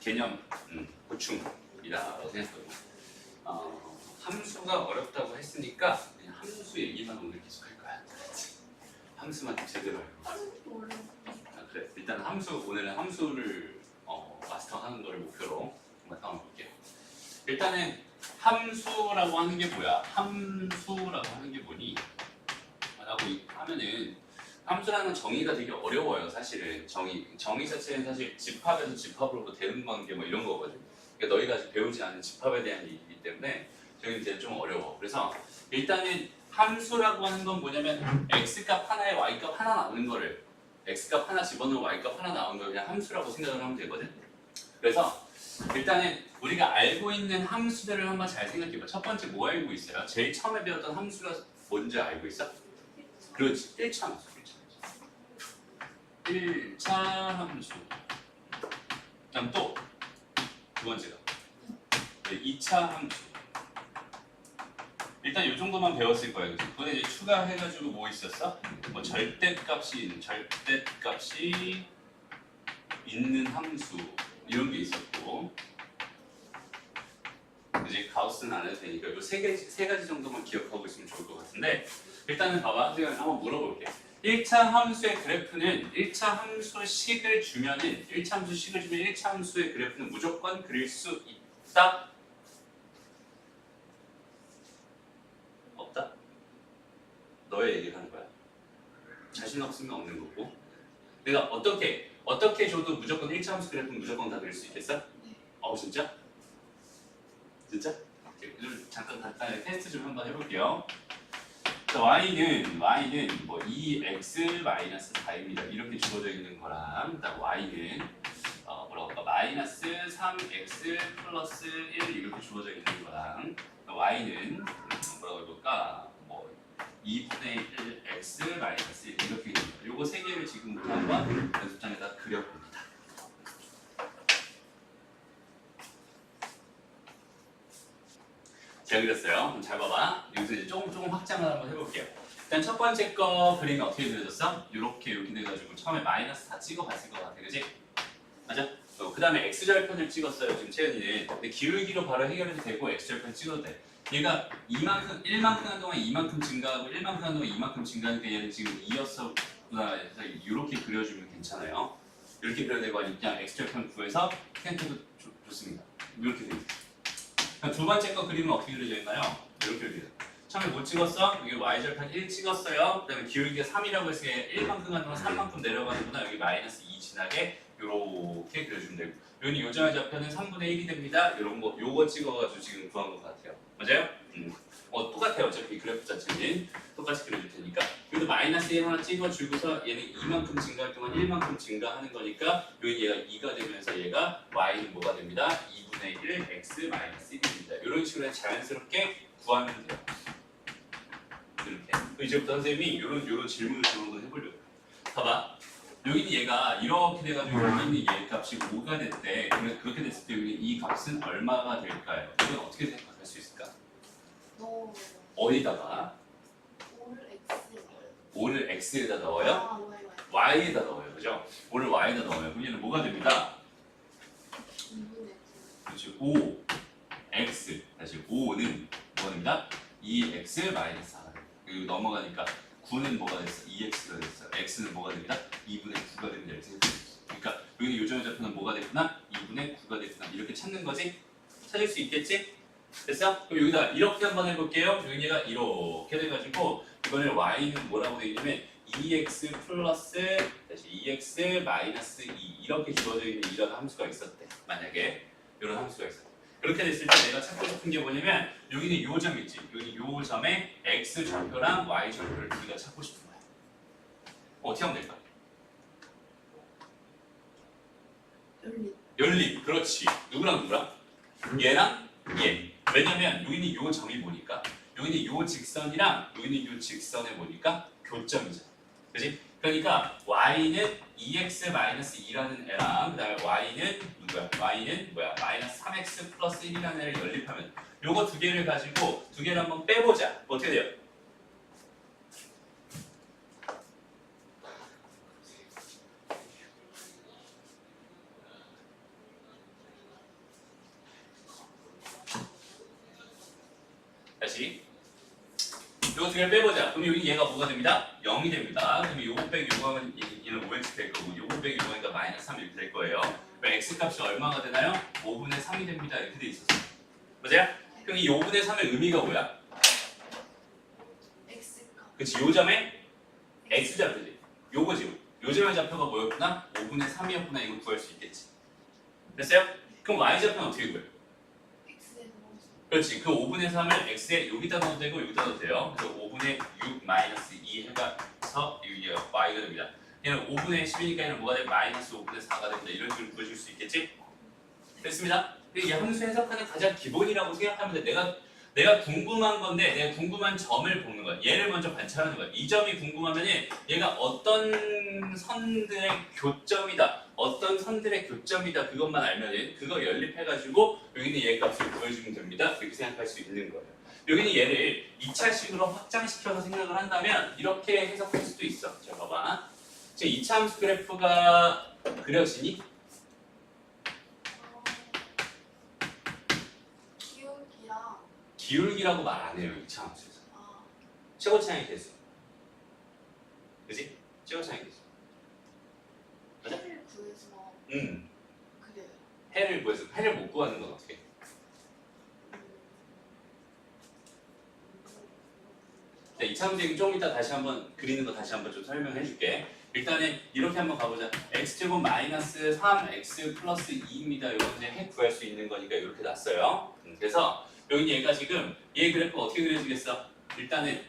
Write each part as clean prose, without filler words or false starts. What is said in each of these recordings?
개념 보충이라고 생각하고 함수가 어렵다고 했으니까 그냥 함수 얘기만 오늘 계속 할 거야. 함수만 제대로 알고. 그래. 일단 오늘은 함수를 마스터하는 거를 목표로 한번 담아볼게요. 일단은 함수라고 하는 게 뭐야? 함수라고 하는 게 뭐니? 라고 하면은 함수라는 정의가 되게 어려워요. 사실은 정의 자체는 사실 집합에서 집합으로 대응 관계 뭐 이런 거거든. 그러니까 너희가 아직 배우지 않은 집합에 대한 얘기이기 때문에 저희는 이제 좀 어려워. 그래서 일단은 함수라고 하는 건 뭐냐면 x값 하나에 y값 하나 나오는 거를 x값 하나 집어넣으면 y값 하나 나오는 걸 그냥 함수라고 생각을 하면 되거든. 그래서 일단은 우리가 알고 있는 함수들을 한번 잘 생각해봐. 첫 번째 뭐 알고 있어요? 제일 처음에 배웠던 함수가 뭔지 알고 있어? 그렇지. 1차 함수. 1차 함수. 그다음 또 두 번째가 2차 함수. 일단 이 정도만 배웠을 거예요. 그런데 이제 추가해가지고 뭐 있었어? 뭐 절대값이 있는 함수 이런 게 있었고, 이제 가우스는 안 해도 되니까 이 세 가지 정도만 기억하고 있으면 좋을 것 같은데, 일단은 봐봐. 제가 한번 물어볼게. 1차 함수의 그래프는 1차 함수식을 주면은 1차 함수식을 주면 1차 함수의 그래프는 무조건 그릴 수 있다? 없다? 너의 얘기를 하는 거야. 자신 없으면 없는 거고. 내가 어떻게 줘도 무조건 1차 함수 그래프는 무조건 다 그릴 수 있겠어? 진짜? 진짜? 잠깐 간단하게 테스트 좀 한번 해볼게요. 자, y는 뭐 2x-4입니다. 이렇게 주어져 있는 거랑, 그다음 y는 뭐라고 할까? 마이너스 3x 플러스 1 이렇게 주어져 있는 거랑, y는 뭐라고 해볼까? 뭐 2분의 1 x 마이너스 1 이렇게 됩니다. 요거 세 개를 지금부터 한번 연습장에다 그려봅니다. 잘 그렸어요. 그럼 잘 봐봐. 여기서 이제 조금 확장을 한번 해볼게요. 일단 첫 번째 거 그림이 어떻게 그려졌어? 이렇게 돼가지고 처음에 마이너스 다 찍어봤을 것 같아, 그지? 맞아? 그 다음에 x절편을 찍었어요, 지금 채연이는. 근데 기울기로 바로 해결해도 되고 x절편 찍어도 돼. 얘가 1만큼 하는 동안 이만큼 증가하고 1만큼 하는 동안 이만큼 증가하니까 얘는 지금 2였었구나 해서 이렇게 그려주면 괜찮아요. 이렇게 그려야 되고 그냥 x절편 구해서 생각해도 좋습니다. 이렇게 됩니다. 두 번째 거 그림은 어떻게 그려져 있나요? 이렇게 그려져. 처음에 뭐 찍었어? 여기 y절편 1 찍었어요. 그 다음에 기울기가 3이라고 했으니까 1만큼 가는 동안 3만큼 내려가는구나. 여기 마이너스 2 지나게 이렇게 그려주면 되고, 여기 요점의 좌표는 3분의 1이 됩니다. 요거 찍어가지고 지금 구한 것 같아요. 맞아요? 똑같아요. 어차피 그래프 자체는 똑같이 그려줄 테니까. 여기도 마이너스 1 하나 찍어주고서 얘는 이만큼 증가할 동안 1만큼 증가하는 거니까 여기 얘가 2가 되면서 얘가 y는 뭐가 됩니다? 2분의 1 x 마이너스 1입니다. 이런 식으로 자연스럽게 구하면 돼요. 이렇게. 이제부터 선생님이 이런 질문을 좀 한번 해보려고. 봐봐. 여기는 얘가 이렇게 돼가지고 여기는 얘 값이 5가 됐대. 그렇게 됐을 때 여기 이 값은 얼마가 될까요? 이건 어떻게 생각할 수 있을까? 어디다가? 5를 x에다 넣어요? y에다 넣어요. 그죠? 5를 y에다 넣어요. 그럼 얘는 뭐가 됩니다? 그렇지. 5x 다시 5는 뭐가 됩니다? 2x 마이너스 4가 됩니다. 여기 넘어가니까 9는 뭐가 됐어? 2x가 됐어. x는 뭐가 됩니다? 2분의 9가 됩니다. 이렇게 그러니까 여기는 요점의 좌표는 뭐가 됐구나? 2분의 9가 됐구나. 이렇게 찾는 거지? 찾을 수 있겠지? 됐어? 그럼 여기다 이렇게 한번 해볼게요. 여기가 이렇게 돼가지고 이번에 y는 뭐라고 되어있냐면 2x 플러스 다시 2x 마이너스 2 이렇게 주어져 있는 이런 함수가 있었대. 만약에 이런 함수가 있었대. 그렇게 됐을 때 내가 찾고 싶은 게 뭐냐면 여기는 요 점 있지. 여기 요 점에 x 좌표랑 y 좌표를 우리가 찾고 싶은 거야. 어떻게 하면 될까? 연립. 그렇지. 누구랑 누구랑? 얘랑 얘. 왜냐면 여기는 요 점이 뭐니까? 여기는 요 직선이랑 여기는 요 직선에 뭐니까? 교점이잖아. 그지? 그러니까 y는 2x-2라는 애랑 그다음에 y는 누구야? y는 뭐야? 마이너스 3x 플러스 1이라는 애를 연립하면 요거 두 개를 가지고 두 개를 한번 빼보자. 어떻게 돼요? 다시. 요거 두 개를 빼보자. 그럼 여기 얘가 뭐가 됩니다? 0이 됩니다. 그럼 요거 빼기 요거 하면 얘는 5x 될 거고 요거 빼기 요거 하니까 마이너스 3 이렇게 될 거예요. 그럼 x 값이 얼마가 되나요? 5분의 3이 됩니다. 이렇게 돼 있었어요. 맞아요? 그럼 이 5분의 3의 의미가 뭐야? X값. 그치, 요 점에 x 좌표지. 요거지. 요 점의 좌표가 뭐였구나? 5분의 3이었구나. 이거 구할 수 있겠지. 됐어요? 그럼 y 좌표는 어떻게 구해요? X에 넣어서. 그렇지. 그 5분의 3을 x에 여기다 넣어도 되고 여기다 넣어도 돼요. 그래서 5분의 6 마이너스 2 해가서 이게 y가 됩니다. 얘는 5분의 10이니까 얘는 뭐가 돼? 마이너스 5분의 4가 됩니다. 이런 식으로 구해줄 수 있겠지? 됐습니다. 이게 함수 해석하는 가장 기본이라고 생각하면 돼. 내가 궁금한 건데 내가 궁금한 점을 보는 거야. 얘를 먼저 관찰하는 거야. 이 점이 궁금하면 얘가 어떤 선들의 교점이다. 어떤 선들의 교점이다. 그것만 알면 그거 연립해가지고 여기는 얘 값을 구해주면 됩니다. 그렇게 생각할 수 있는 거예요. 여기는 얘를 2차식으로 확장시켜서 생각을 한다면 이렇게 해석할 수도 있어. 자, 봐봐. 지금 2차 함수 그래프가 그려지니? 기울기랑 기울기라고 말 안 해요. 2차 함수에서. 아, 최고 차이 개수. 그지? 최고 차이 개수. 맞아? 해를 구해서 그래요. 해를 구해서 해를 못 구하는 건 어떻게? 자, 2차 함수 좀 이따 다시 한번 그리는 거 다시 한번 좀 설명해 줄게. 일단은 이렇게 한번 가보자. x제곱 마이너스 3x 플러스 2입니다. 이건 이제 해 구할 수 있는 거니까 이렇게 놨어요. 그래서 여기 얘가 지금 얘 그래프 어떻게 그려지겠어? 일단은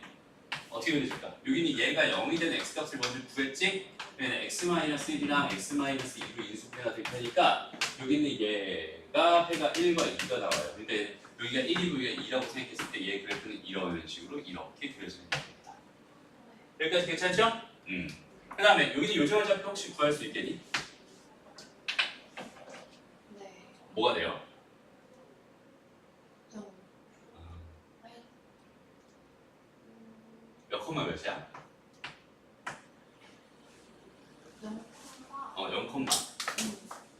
어떻게 그려질까? 여기는 얘가 0이 되는 x값을 먼저 구했지? 그러면 x-1이랑 x-2로 인수분해가 될 테니까 여기는 얘가 해가 1과 2가 나와요. 그러니까 여기가 1이고 여기가 2라고 생각했을 때 얘 그래프는 이런 식으로 이렇게 그려지는 겁니다. 여기까지 괜찮죠? 그 다음에 여기는 요점을 잡혀 혹시 구할 수 있겠니? 네. 뭐가 돼요? 0. 몇 콤마 몇이야?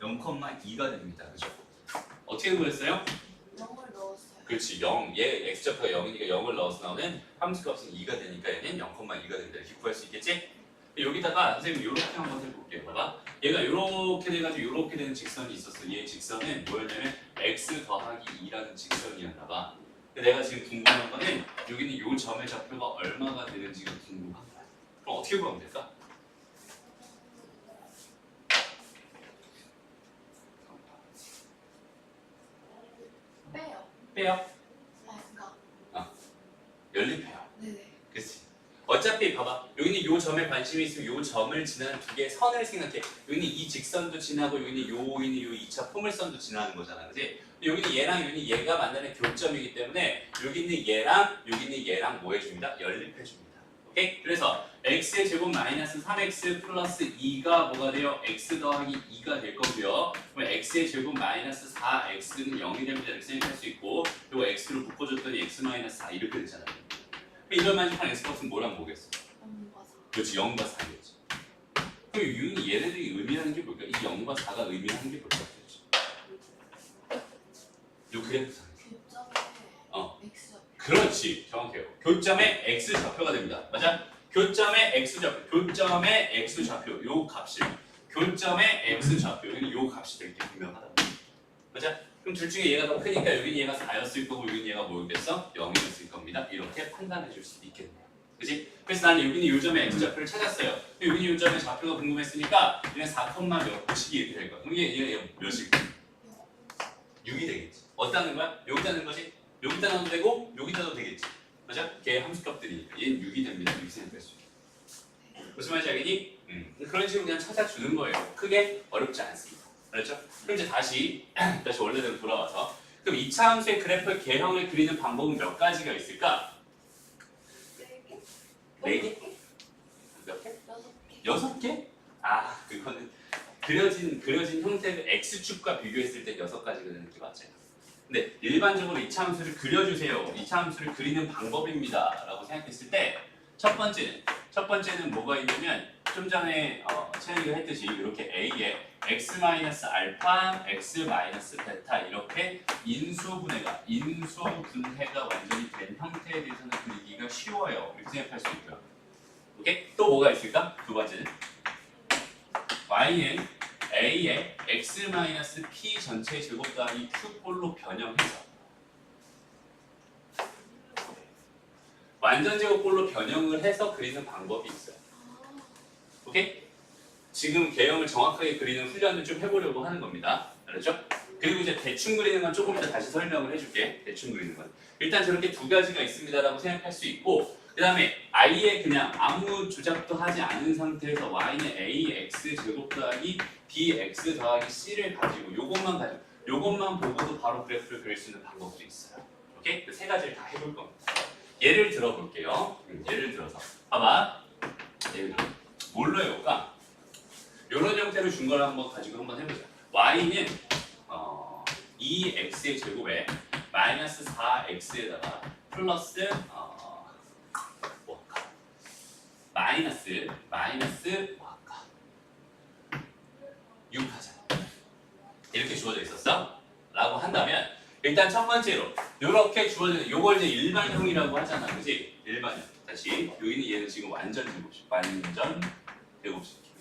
0,2가 됩니다. 그죠? 어떻게 구했어요? 0을 넣었어요. 그렇지, 0. 얘 x좌표가 0이니까 0을 넣어서 나오는 함수값은 2가 되니까 얘는 0,2가 됩니다. 이렇게 구할 수 있겠지? 여기다가 선생님 이렇게 한번 해볼게요. 봐봐. 얘가 이렇게 돼가지고 이렇게 되는 직선이 있었어. 얘 직선은 뭐였냐면 x 더하기 2라는 직선이었나 봐. 근데 내가 지금 궁금한 거는 여기는 요 점의 좌표가 얼마가 되는지가 궁금한 거야. 그럼 어떻게 구하면 될까? 빼요. 빼요. 아, 그러니까. 연립해요. 네네. 그치? 어차피 봐봐. 여기는 요 점에 관심이 있으면 요 점을 지나는 두 개의 선을 생각해. 여기는 이 직선도 지나고 여기는 요 2차 포물선도 지나는 거잖아. 그지? 여기는 얘랑 여기는 얘가 만나는 교점이기 때문에 여기 있는 얘랑 여기 있는 얘랑 뭐 해줍니다? 연립해줍니다. 오케이? 그래서 x의 제곱 마이너스 3x 플러스 2가 뭐가 돼요? x 더하기 2가 될 거고요. 그럼 x의 제곱 마이너스 4x는 0이 됩니다. 이렇게 생각할 수 있고 그리고 x로 묶어줬더니 x 마이너스 4 이렇게 되잖아요. 이걸 만족한 x값은 뭐라고 보겠어? 0과 4. 그렇지, 0과 4겠지. 그럼 유는 얘네들이 의미하는 게 뭘까? 이 0과 4가 의미하는 게 뭘까? 요 그래프상. 교점에 X 좌표. 그렇지, 정확해요. 교점의 x 좌표가 됩니다. 맞아? 교점의 x 좌표, 교점의 x 좌표 요 값이 교점의 x 좌표 여기는 요 값이 되게 분명하다. 맞아? 그럼 둘 중에 얘가 더 크니까 여기는 얘가 4였을 거고 여기는 얘가 뭐였겠어? 0이었을 겁니다. 이렇게 판단해 줄 수도 있겠네요. 그치? 그래서 나는 여기는 요점의 x좌표를 찾았어요. 여기는 요점의 좌표가 궁금했으니까 얘는 4, 몇이 이렇게 될 거야. 그럼 얘 몇일까? 6이 되겠지. 어디다는 거야? 여기다는 거지? 여기다 넣어도 되고 여기다 넣어도 되겠지. 맞아? 걔 함수값들이니까 얘는 6이 됩니다. 이렇게 생각할 수 있어. 무슨 말인지 알겠니? 그런 식으로 그냥 찾아주는 거예요. 크게 어렵지 않습니다. 그렇죠? 그럼 이제 다시 원래대로 돌아와서 그럼 2차 함수의 그래프 개형을 그리는 방법은 몇 가지가 있을까? 4개? 몇 개? 6개. 6개? 아, 그거는 그려진 형태의 x축과 비교했을 때 6가지가 되는 게 맞아요. 근데 일반적으로 2차 함수를 그려주세요. 2차 함수를 그리는 방법입니다. 라고 생각했을 때 첫 번째는 뭐가 있냐면 좀 전에 채연이가 했듯이 이렇게 A에 x 마이너스 알파, x 마이너스 베타 이렇게 인수분해가 완전히 된 형태에 대해서는 그리기가 쉬워요. 이렇게 생각할 수 있고요. 오케이? 또 뭐가 있을까? 두 번째는 y는 a의 x 마이너스 p 전체 제곱 더하기 q꼴로 변형해서 완전 제곱꼴로 변형을 해서 그리는 방법이 있어요. 오케이? 지금 개형을 정확하게 그리는 훈련을 좀 해보려고 하는 겁니다. 알았죠? 그리고 이제 대충 그리는 건 조금 이따 다시 설명을 해줄게. 대충 그리는 건. 일단 저렇게 두 가지가 있습니다라고 생각할 수 있고 그 다음에 i에 그냥 아무 조작도 하지 않은 상태에서 y는 ax 제곱 더하기 bx 더하기 c를 가지고 요것만 보고도 바로 그래프를 그릴 수 있는 방법도 있어요. 오케이? 그 세 가지를 다 해볼 겁니다. 예를 들어 볼게요. 예를 들어서 봐봐. 예를 들어 뭘로 해볼까? 이런 형태로 준 걸 가지고 한번 해보자. y는 2x의 제곱에 마이너스 4x에다가 플러스 뭐 할까? 마이너스 뭐 할까? 6 하자. 이렇게 주어져 있었어? 라고 한다면 일단 첫 번째로 이렇게 주어지는 요걸 이제 일반형이라고 하잖아, 그렇지? 일반형. 다시 여기는 얘는 지금 완전 제곱식,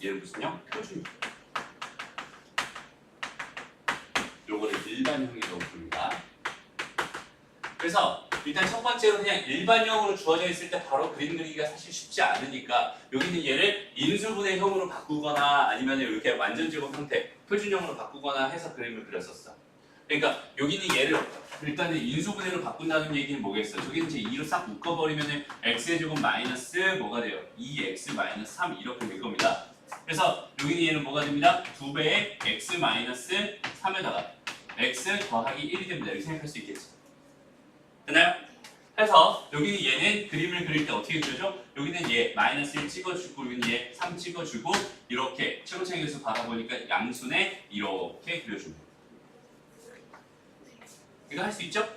얘는 무슨 형? 표준형. 요거를 일반형이라고 부릅니다. 그래서 일단 첫 번째로 그냥 일반형으로 주어져 있을 때 바로 그림 그리기가 사실 쉽지 않으니까 여기는 얘를 인수분해형으로 바꾸거나 아니면 이렇게 완전 제곱 형태, 표준형으로 바꾸거나 해서 그림을 그렸었어. 그러니까 여기는 얘를 일단은 인수분해로 바꾼다는 얘기는 뭐겠어? 저기는 이제 2로 싹 묶어버리면은 x의 제곱 마이너스 뭐가 돼요? 2x 마이너스 3 이렇게 될 겁니다. 그래서 여기는 얘는 뭐가 됩니다? 2배의 x 마이너스 3에다가 x 더하기 1이 됩니다. 이렇게 생각할 수 있겠지. 됐나요? 해서 여기는 얘는 그림을 그릴 때 어떻게 그려줘? 여기는 얘 마이너스 1 찍어주고 여기는 얘 3 찍어주고 이렇게 최고차이에서 받아보니까 양순에 이렇게 그려줍니다. 이거 할 수 있죠?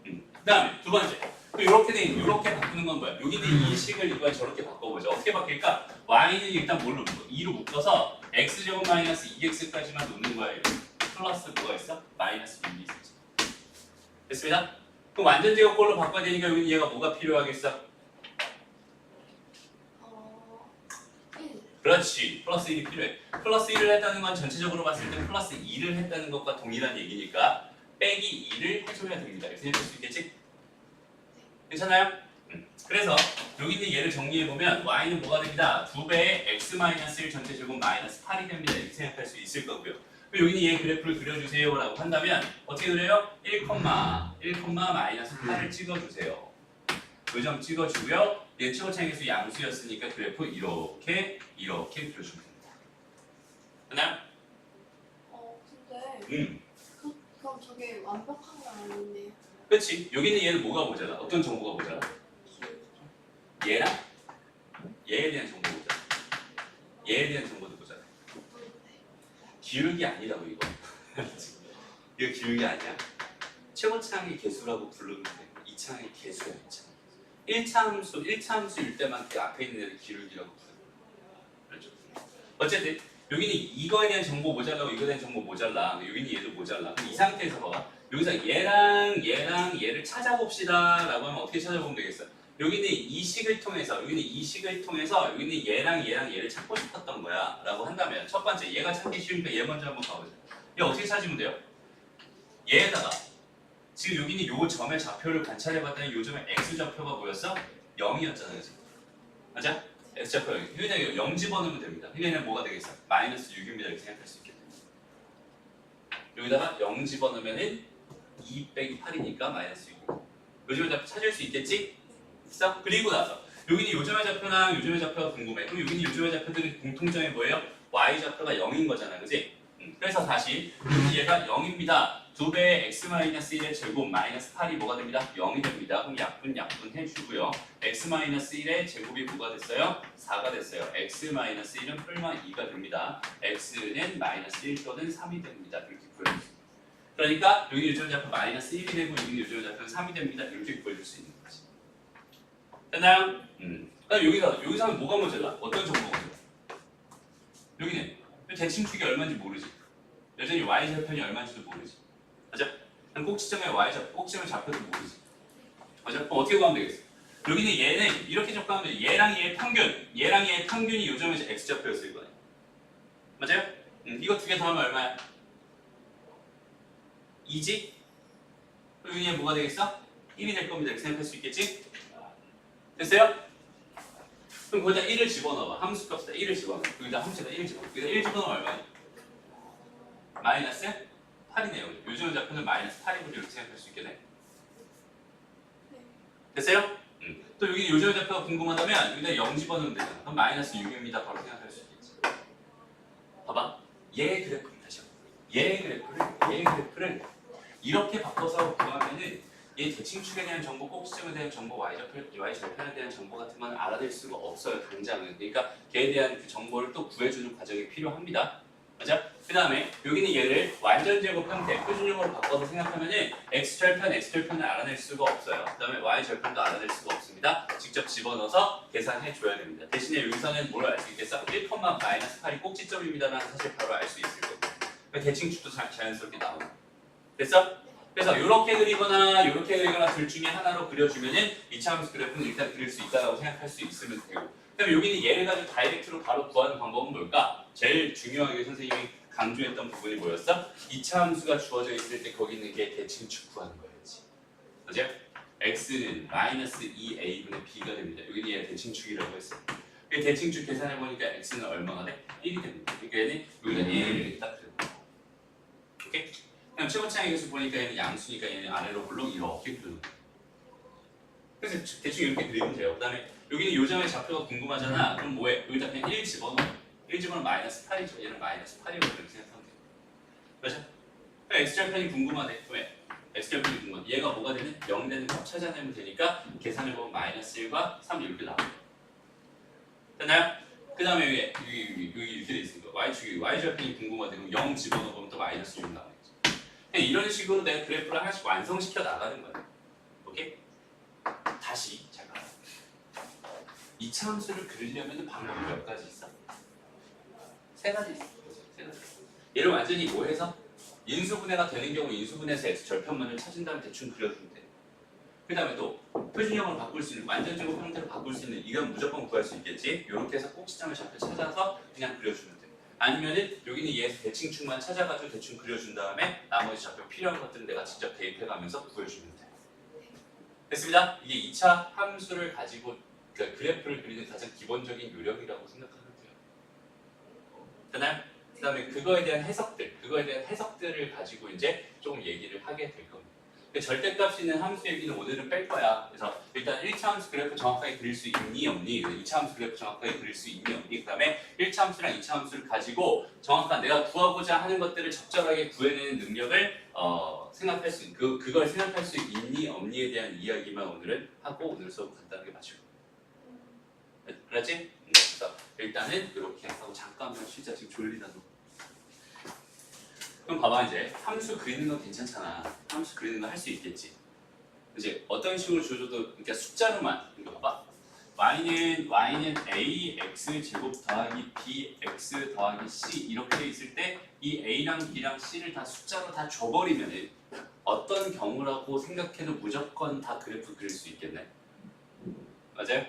그 다음에 두 번째 또 이렇게 바꾸는 건 뭐야? 여기는 이 식을 이번에 저렇게 바꿔보죠. 어떻게 바뀔까? y는 일단 뭘로 묶어? 2로 묶어서 x제곱 마이너스 2x까지만 놓는 거야. 이렇게. 플러스 뭐가 있어? 마이너스 6이 있었지. 됐습니다? 그럼 완전 제곱꼴로 바꿔야 되니까 여기는 얘가 뭐가 필요하겠어? 1. 그렇지. 플러스 1이 필요해. 플러스 1을 했다는 건 전체적으로 봤을 때 플러스 2를 했다는 것과 동일한 얘기니까 빼기 2를 해줘야 됩니다. 이렇게 생각할 수 있겠지? 괜찮아요? 그래서 여기 있는 얘를 정리해보면 y는 뭐가 됩니다? 2배의 x-1 전체 제곱 마이너스 8이 됩니다. 이렇게 생각할 수 있을 거고요. 여기는 얘 그래프를 그려주세요 라고 한다면 어떻게 그래요? 1, 마이너스 8을 찍어주세요. 그 점 찍어주고요. 얘 최고차이계수 양수였으니까 그래프 이렇게 그려주면 됩니다. 됐나요? 근데 그럼 저게 완벽한 건 아닌데요? 그렇지. 여기는 얘는 뭐가 모자라? 어떤 정보가 모자라? 얘랑 얘에 대한 정보가 모자라. 얘에 대한 정보도 모자라. 기울기 아니라고 이거. 이거 기울기 아니야. 최고차항의 개수라고 부르면 돼. 2차항의 개수야. 1차 함수일 때만 그 앞에 있는 애를 기울기라고 부르는 거야. 그렇죠? 어쨌든 여기는 이거에 대한 정보 모자라고 이거에 대한 정보 모자라. 여기는 얘도 모자라. 그럼 이 상태에서 봐봐. 여기서 얘를 찾아봅시다 라고 하면 어떻게 찾아보면 되겠어? 여기는 이 식을 통해서 여기는 얘랑 얘를 찾고 싶었던 거야 라고 한다면 첫 번째 얘가 찾기 쉬우니까 얘 먼저 한번 가보자. 얘 어떻게 찾으면 돼요? 얘에다가 지금 여기는 요 점의 좌표를 관찰해봤더니 요 점의 x좌표가 뭐였어? 0이었잖아, 그치? 맞아? x좌표 0. 여기다 0 집어넣으면 됩니다. 여기는 뭐가 되겠어? 마이너스 6입니다. 이렇게 생각할 수 있겠네. 여기다가 0 집어넣으면은 2 빼기 8이니까 마이너스 6. 요점의 좌표 찾을 수 있겠지? 있어? 그리고 나서 여기는 요점의 좌표랑 요점의 좌표가 궁금해. 그럼 여기는 요점의 좌표들은 공통점이 뭐예요? y좌표가 0인 거잖아, 그치? 그래서 다시 얘가 0입니다. 2배의 x-1의 제곱 마이너스 8이 뭐가 됩니다? 0이 됩니다. 그럼 약분 해주고요. x-1의 제곱이 뭐가 됐어요? 4가 됐어요. x-1은 뿔마 2가 됩니다. x는 마이너스 1 또는 3이 됩니다. 이렇게 구해주세요. 그러니까 여기 요점의 좌표 마이너스 1이 되고 여기 요점의 좌표는 3이 됩니다. 이렇게 구해줄 수 있는 거지. 됐나요? 그럼 여기서 하면 뭐가 모자라? 어떤 정보가 모자라? 대칭축이 얼마인지 모르지. 여전히 y절편이 얼마인지도 모르지. 맞아? 그럼 꼭지점에 꼭지점을 잡혀도 모르지. 맞아? 그럼 어떻게 구하면 되겠어? 여기는 얘는 이렇게 접근하면 돼. 얘랑 얘의 평균이 요점에서 x좌표였을 거야. 맞아요? 이거 두 개 더하면 얼마야? 2지? 그럼 여기에 뭐가 되겠어? 1이 될 겁니다. 이렇게 생각할 수 있겠지? 됐어요? 그럼 거기다 1을 집어넣어봐. 함수값에다 1을 집어넣어. 여기다 함수에다 1을 집어넣어. 여기다 1 집어넣으면 얼마니? 마이너스 8이네요. 요즘 좌표는 마이너스 8이고 이렇게 생각할 수 있겠네. 됐어요? 또 여기 요즘 좌표가 궁금하다면 여기다 0 집어넣으면 되잖아. 그럼 마이너스 6입니다. 바로 생각할 수 있겠지. 봐봐. 얘의 그래프를 다시 한번. 얘의 그래프를 이렇게 바꿔서 구하면은 얘 대칭축에 대한 정보, 꼭지점에 대한 정보, y절편에 대한 정보 같은 건 알아낼 수가 없어요. 당장은. 그러니까 걔에 대한 그 정보를 또 구해주는 과정이 필요합니다. 맞아? 그 다음에 여기는 얘를 완전 제곱 형태, 표준형으로 바꿔서 생각하면은 x절편을 알아낼 수가 없어요. 그 다음에 y절편도 알아낼 수가 없습니다. 직접 집어넣어서 계산해 줘야 됩니다. 대신에 여기서는 뭘 알 수 있겠어? 1,-8이 꼭지점입니다라는 사실 바로 알 수 있을 거고. 대칭축도 자연스럽게 나오고. 됐어? 그래서 이렇게 그리거나 이렇게 그리거나 둘 중에 하나로 그려주면은 이차 함수 그래프는 일단 그릴 수 있다고 생각할 수 있으면 되고. 그다음에 여기는 얘를 가지고 다이렉트로 바로 구하는 방법은 뭘까? 제일 중요하게 선생님이 강조했던 부분이 뭐였어? 2차 함수가 주어져 있을 때 거기 있는 게 대칭축 구하는 거였지. 맞아요? x는 마이너스 2a분의 b가 됩니다. 여기는 얘 대칭축이라고 했어. 대칭축 계산해 보니까 x는 얼마가 돼? 1이 됩니다. 그러니까 얘는 여기다 1을 딱 그려. 오케이? 그럼 최고차항의 계수 보니까 얘는 양수니까 얘는 아래로 볼록 이렇게 그려놓은 거야. 그래서 대충 이렇게 그리면 돼요. 그 다음에 여기는 요점의 좌표가 궁금하잖아. 그럼 뭐해? 여기다 그냥 1 집어넣어. 1 집어넣으면 마이너스 8이죠. 얘는 마이너스 8이라고 이렇게 생각하면 돼요. 그렇죠? x절편이 궁금하대. 왜? x절편이 궁금하대. 얘가 뭐가 되는? 0 되는 값 찾아내면 되니까 계산해보면 마이너스 1과 3 이렇게 나와요. 됐나요? 그 다음에 여기 이렇게 돼 있으니까 y축이 y절편이 궁금하대. 그럼 0 집어넣으면 또 마이너스 6 나와요. 그냥 이런 식으로 내가 그래프를 하나씩 완성시켜 나가는 거야. 오케이? 다시 잘 봐. 2차 함수를 그리려면 방법이 몇 가지 있어? 3가지 있어. 3가지. 얘를 완전히 뭐 해서? 인수분해가 되는 경우 인수분해에서 x절편만을 찾은 다음에 대충 그려주면 돼. 그 다음에 또 표준형으로 바꿀 수 있는 완전 제곱 형태로 바꿀 수 있는 이건 무조건 구할 수 있겠지. 이렇게 해서 꼭지점을 좌표 찾아서 그냥 그려주면 돼. 아니면은 여기는 얘 대칭축만 찾아가지고 대충 그려준 다음에 나머지 좌표 필요한 것들은 내가 직접 대입해가면서 구해주면 돼. 됐습니다. 이게 2차 함수를 가지고 그래프를 그리는 가장 기본적인 요령이라고 생각하면 돼요. 되나요? 그 다음에 그거에 대한 해석들을 가지고 이제 조금 얘기를 하게 될 겁니다. 절대값이 있는 함수 얘기는 오늘은 뺄 거야. 그래서 일단 1차 함수 그래프 정확하게 그릴 수 있니 없니, 2차 함수 그래프 정확하게 그릴 수 있니 없니, 그 다음에 1차 함수랑 2차 함수를 가지고 정확한 내가 구하고자 하는 것들을 적절하게 구해내는 능력을 생각할 수 그걸 생각할 수 있니 없니에 대한 이야기만 오늘은 하고 오늘 수업 간단하게 마치고. 그렇지? 그래서 일단은 이렇게 하고 잠깐만 쉬자. 지금 졸리다 너. 그럼 봐봐. 이제 함수 그리는 건 괜찮잖아. 함수 그리는 거 할 수 있겠지. 이제 어떤 식으로 줘줘도 그러니까 숫자로만 이거 봐봐. y는 ax 제곱 더하기 bx 더하기 c 이렇게 돼 있을 때 이 a랑 b랑 c를 다 숫자로 다 줘버리면 어떤 경우라고 생각해도 무조건 다 그래프 그릴 수 있겠네. 맞아요?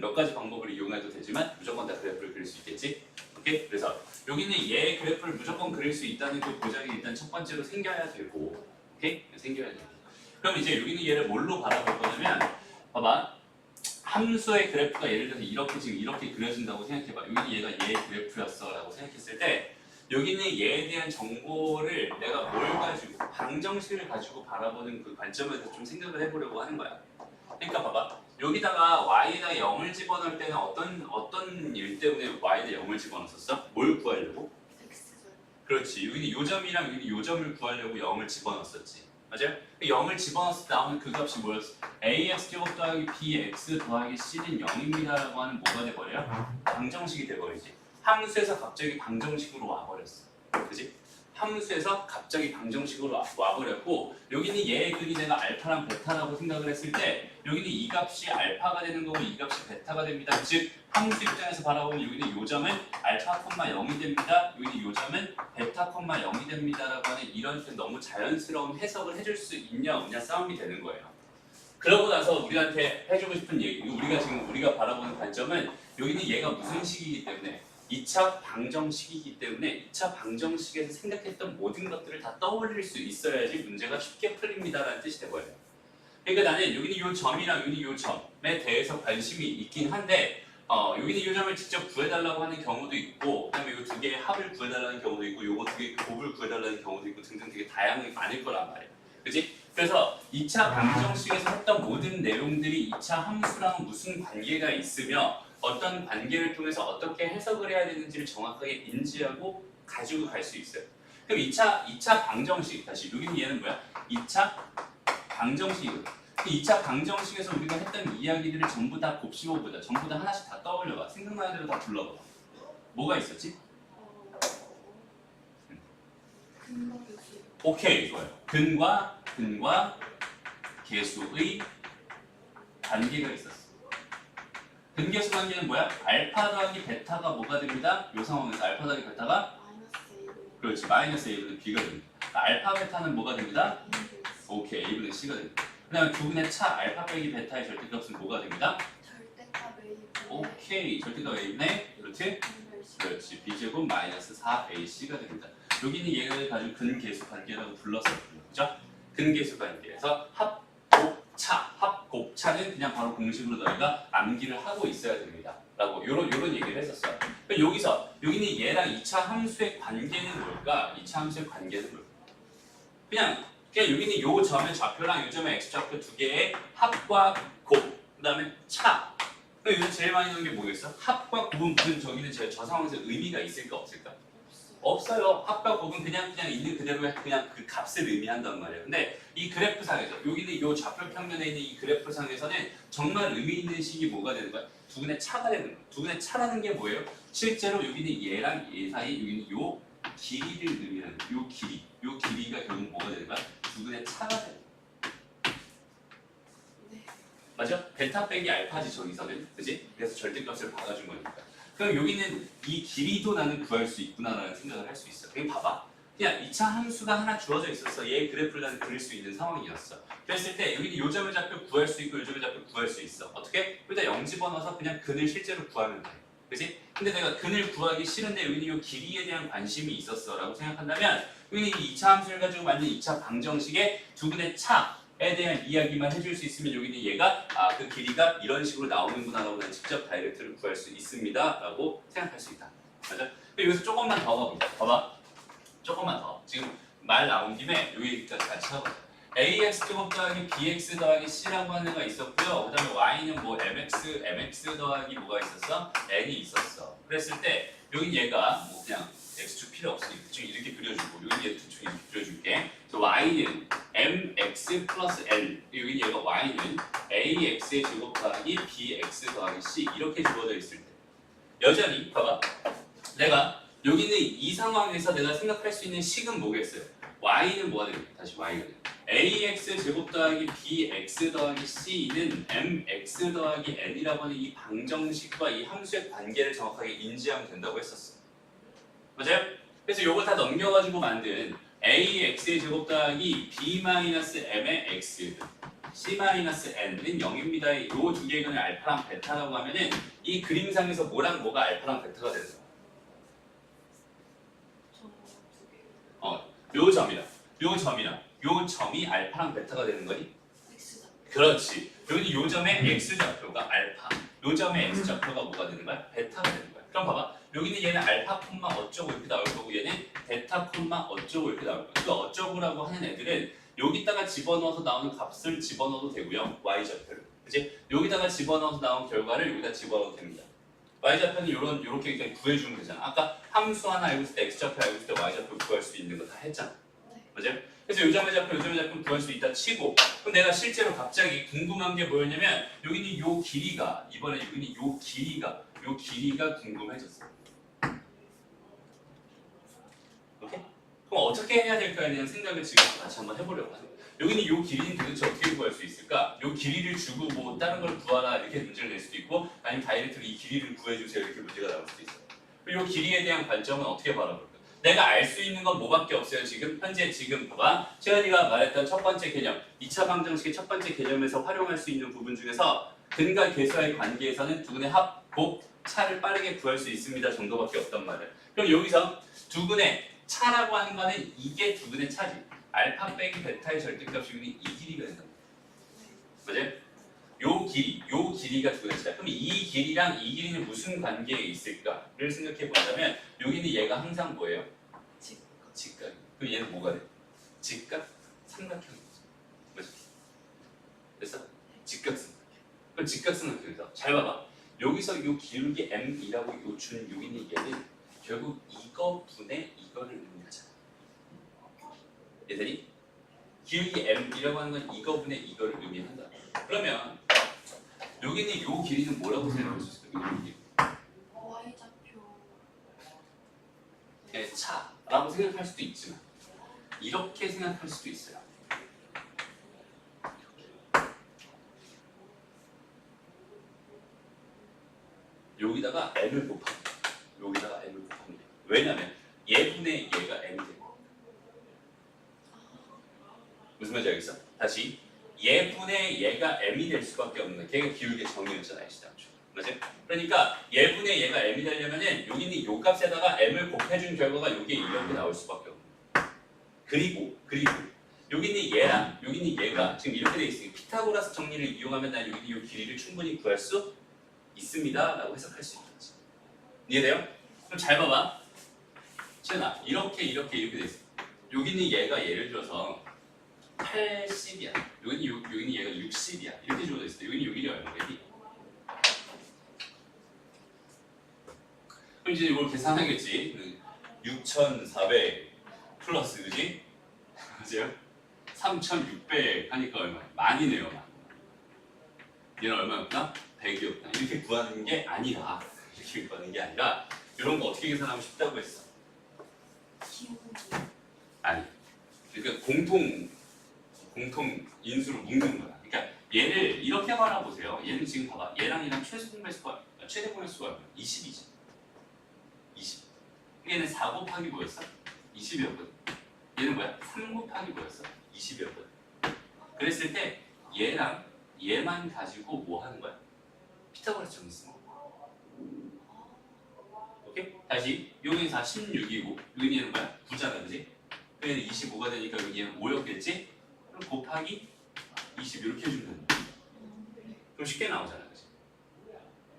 몇 가지 방법을 이용해도 되지만 무조건 다 그래프를 그릴 수 있겠지. 오케이? 그래서 여기는 얘 그래프를 무조건 그릴 수 있다는 그 보장이 일단 첫 번째로 생겨야 되고, 오케이? 생겨야 되고. 그럼 이제 여기는 얘를 뭘로 바라볼 거냐면, 봐봐. 함수의 그래프가 예를 들어서 이렇게 지금 이렇게 그려진다고 생각해봐. 여기는 얘가 얘의 그래프였어라고 생각했을 때, 여기는 얘에 대한 정보를 내가 뭘 가지고 방정식을 가지고 바라보는 그 관점에서 좀 생각을 해보려고 하는 거야. 그러니까 봐봐. 여기다가 y에다 0을 집어넣을 때는 어떤 일 때문에 y에다 0을 집어넣었어? 뭘 구하려고? 그렇지. 여기는 요점이랑 여기 요점을 구하려고 0을 집어넣었지. 맞아요? 0을 집어넣었을 때 나오는 그 값이 뭐였어? ax 제곱 더하기 bx 더하기 c는 0입니다 라고 하는 뭐가 돼버려요? 방정식이 돼버리지. 함수에서 갑자기 방정식으로 와버렸어. 그지? 함수에서 갑자기 방정식으로 와버렸고 여기는 얘의 근이 내가 알파랑 베타라고 생각을 했을 때 여기는 이 값이 알파가 되는 거고 이 값이 베타가 됩니다. 즉 함수 입장에서 바라보면 여기는 요 점은 알파, 0이 됩니다. 여기는 요 점은 베타, 0이 됩니다라고 하는 이런 너무 자연스러운 해석을 해줄 수 있냐 없냐 싸움이 되는 거예요. 그러고 나서 우리한테 해주고 싶은 얘기, 우리가 바라보는 관점은 여기는 얘가 무슨 식이기 때문에 2차 방정식이기 때문에 2차 방정식에서 생각했던 모든 것들을 다 떠올릴 수 있어야지 문제가 쉽게 풀립니다라는 뜻이 되버려요. 그러니까 나는 여기는 이 점이랑 여기는 이 점에 대해서 관심이 있긴 한데 여기는 이 점을 직접 구해달라고 하는 경우도 있고 그다음에 이 두 개의 합을 구해달라는 경우도 있고 요거 두 개의 곱을 구해달라는 경우도 있고 등등 되게 다양하게 많을 거란 말이에요. 그치? 그래서 2차 방정식에서 했던 모든 내용들이 2차 함수랑 무슨 관계가 있으며 어떤 관계를 통해서 어떻게 해석을 해야 되는지를 정확하게 인지하고 가지고 갈 수 있어요. 그럼 2차 방정식, 다시 여기는 얘는 뭐야? 2차 방정식이거든. 2차 방정식에서 우리가 했던 이야기들을 전부 다 곱씹어보자. 전부 다 하나씩 다 떠올려봐. 생각나는 대로 다 불러봐. 뭐가 있었지? 근거 교수. 오케이, 좋아요. 근과 계수의 관계가 있었어. 근계수 관계는 뭐야? 알파 더하기 베타가 뭐가 됩니다? 이 상황에서 알파 더하기 베타가 마이너스 A. 그렇지 마이너스 A분의 B가 됩니다. 알파 베타는 뭐가 됩니다? 인verse. 오케이 A분의 C가 됩니다. 그 다음에 두분의 차 알파 빼기 베타의 절대값은 뭐가 됩니다? 절대값 A. 오케이 절대값 A분의 그렇지? 인verse. 그렇지 B제곱 마이너스 4AC가 됩니다. 여기는 얘를 가지고 근계수 관계라고 불렀어요. 그죠? 근계수 관계에서 합곱차는 그냥 바로 공식으로 너희가 암기를 하고 있어야 됩니다. 라고 요런 얘기를 했었어요. 여기서 여기는 얘랑 2차 함수의 관계는 뭘까? 2차 함수의 관계는 뭘까? 그냥 여기는 요 점의 좌표랑 요 점의 x좌표 두 개의 합과 곱, 그 다음에 차. 요즘 제일 많이 나오는 게 뭐겠어? 합과 곱은 무슨 저기는 저 상황에서 의미가 있을까 없을까? 없어요. 합과 곱은 그냥 있는 그대로의 그냥 그 값을 의미한단 말이에요. 근데 이 그래프상에서 여기는 이 좌표 평면에 있는 이 그래프상에서는 정말 의미 있는 식이 뭐가 되는 거야? 두근의 차가 되는 거야. 두근의 차라는 게 뭐예요? 실제로 여기는 얘랑 얘 사이 여기는 요 길이를 의미하는 거야. 요 길이가 결국 뭐가 되는 거야? 두근의 차가 되는 거야. 네. 맞아? 베타 빼기 알파지 저기서는, 그지? 그래서 절대값을 박아준 거니까. 그럼 여기는 이 길이도 나는 구할 수 있구나라는 생각을 할 수 있어. 그냥 봐봐. 그냥 2차 함수가 하나 주어져 있었어. 얘의 그래프를 나는 그릴 수 있는 상황이었어. 그랬을 때 여기는 요 점의 좌표 구할 수 있고 요 점의 좌표 구할 수 있어. 어떻게? 여기다 0 집어넣어서 그냥 근을 실제로 구하면 돼. 그지? 근데 내가 근을 구하기 싫은데 여기는 요 길이에 대한 관심이 있었어 라고 생각한다면 여기는 이 2차 함수를 가지고 만든 2차 방정식의 두근의 차에 대한 이야기만 해줄 수 있으면 여기는 얘가 그 길이가 이런 식으로 나오는구나 라고 난 직접 다이렉트를 구할 수 있습니다 라고 생각할 수 있다. 맞아? 여기서 조금만 더 가보자. 봐봐. 조금만 더. 지금 말 나온 김에 여기까지 같이 해보자. ax 제곱 더하기 bx 더하기 c라고 하는 애가 있었고요. 그 다음에 y는 뭐 mx 더하기 뭐가 있었어? n이 있었어. 그랬을 때 여긴 얘가 뭐 그냥 x축 필요 없으니까 지금 이렇게 그려주고 여긴 얘 대충 이렇게 그려줄게. 그래서 y는 mx 플러스 n 여긴 얘가 y는 ax의 제곱 더하기 bx 더하기 c 이렇게 주어져 있을 때 여전히 봐봐. 내가 여기는 이 상황에서 내가 생각할 수 있는 식은 뭐겠어요? y는 뭐가 됩니까? 다시 y가 돼요. ax 제곱 더하기 bx 더하기 c는 mx 더하기 n이라고 하는 이 방정식과 이 함수의 관계를 정확하게 인지하면 된다고 했었어. 맞아요? 그래서 요걸 다 넘겨가지고 만든 ax의 제곱 더하기 b-m의 x c-n은 0입니다. 이 두 개의 근을 알파랑 베타라고 하면은 이 그림상에서 뭐랑 뭐가 알파랑 베타가 되는 거야? 요 점이 알파랑 베타가 되는 거니? X다. 그렇지. 여기 요 점의 x좌표가 알파, 요 점의 x좌표가 뭐가 되는 거야? 베타가 되는 거야. 그럼 봐봐. 여기는 얘는 알파 콤마 어쩌고 이렇게 나올 거고 얘는 베타 콤마 어쩌고 이렇게 나올 거야. 그 어쩌고라고 하는 애들은 여기다가 집어넣어서 나오는 값을 집어넣어도 되고요. y좌표를. 그치? 여기다가 집어넣어서 나온 결과를 여기다 집어넣어도 됩니다. y좌표는 요렇게 그냥 구해주면 되잖아. 아까 함수 하나 알고 있을 때 x좌표 알고 있을 때 y좌표 구할 수 있는 거 다 했잖아. 네. 맞아요? 그래서 요점의 좌표 구할 수 있다 치고 그럼 내가 실제로 갑자기 궁금한 게 뭐였냐면 여기는 요 길이가 이번에 여기는 요 길이가 궁금해졌어. 오케이? 그럼 어떻게 해야 될까에 대한 생각을 지금 같이 한번 해보려고 하는 거예요. 여기는 이 길이는 도대체 어떻게 구할 수 있을까? 이 길이를 주고 뭐 다른 걸 구하라 이렇게 문제를 낼 수도 있고 아니면 다이렉트로 이 길이를 구해주세요 이렇게 문제가 나올 수도 있어요. 그리고 이 길이에 대한 관점은 어떻게 바라볼까? 내가 알 수 있는 건 뭐밖에 없어요. 지금 현재 지금 봐봐. 채연이가 말했던 첫 번째 개념 2차 방정식의 첫 번째 개념에서 활용할 수 있는 부분 중에서 근과 계수와의 관계에서는 두근의 합, 곱, 차를 빠르게 구할 수 있습니다 정도밖에 없단 말이에요. 그럼 여기서 두근의 차라고 하는 거는 이게 두근의 차지. 알파 빼기 베타의 절대값이 이 길이가 된다. 맞아요? 요 길이가 두근의 차다. 그럼 이 길이랑 이 길이는 무슨 관계에 있을까를 생각해 본다면 여기는 얘가 항상 뭐예요? 직각. 그럼 얘는 뭐가 돼? 직각 삼각형이죠. 맞죠? 됐어? 직각삼각형. 그럼 직각삼각형에서 잘 봐봐. 여기서 요 기울기 m이라고 요 준 여기는 얘는 결국 이거 분의 이거를 의미하잖아. 얘들이 기울기 m이라고 하는 건 이거 분의 이거를 의미한다. 그러면 여기는 요 길이는 뭐라고 생각할 수 있을까? Y좌표 차라고 생각할 수도 있지만 이렇게 생각할 수도 있어요. 여기다가 m을 곱하면 여기다가 m을 곱하면 돼. 왜냐면 얘분의 얘가 m이 되고 무슨 말인지 알겠어? 다시 얘분의 얘가 m이 될 수밖에 없는 걔가 기울기 정의였잖아요. 맞지? 그러니까 얘분의 얘가 m이 되려면은 여기는 요 값에다가 m을 곱해준 결과가 요게 이렇게 나올 수밖에 없는 거예요. 그리고 여기는 얘랑 여기는 얘가 지금 이렇게 돼 있으니 피타고라스 정리를 이용하면 난 여기 요 길이를 충분히 구할 수 있습니다 라고 해석할 수 있는 거지. 이해돼요? 그럼 잘 봐봐. 채연아 이렇게 돼 있어. 여기는 얘가 예를 들어서 80이야. 여기는 얘가 60이야. 이렇게 주어져 있어. 여기는 여기이 얼마겠니? 그럼 이제 이걸 계산하겠지. 6,400 플러스 그지? 맞아요? 3,600 하니까 얼마? 만이네요. 만. 얘는 얼마였나? 100이었나? 이렇게 구하는 게 아니라 이렇게 구하는 게 아니라 이런 거 어떻게 계산하면 쉽다고 했어? 아니. 그러니까 공통 인수로 묶는 거야. 그러니까 얘를 이렇게 말아보세요. 얘는 지금 봐봐. 얘랑 최대 공의 수가 얼마야? 20이지. 20. 얘는 4 곱하기 뭐였어? 20이었거든. 얘는 뭐야? 3 곱하기 뭐였어? 20이었거든. 그랬을 때 얘랑 얘만 가지고 뭐 하는 거야? 피타고라스 정리 쓰는 거야. 오케이? 다시 여기는 16이고 여기는 얘는 뭐야? 9잖아, 그지? 얘는 25가 되니까 여기는 5였겠지? 그럼 곱하기 20 이렇게 해주면 되는 거야. 그럼 쉽게 나오잖아, 그지?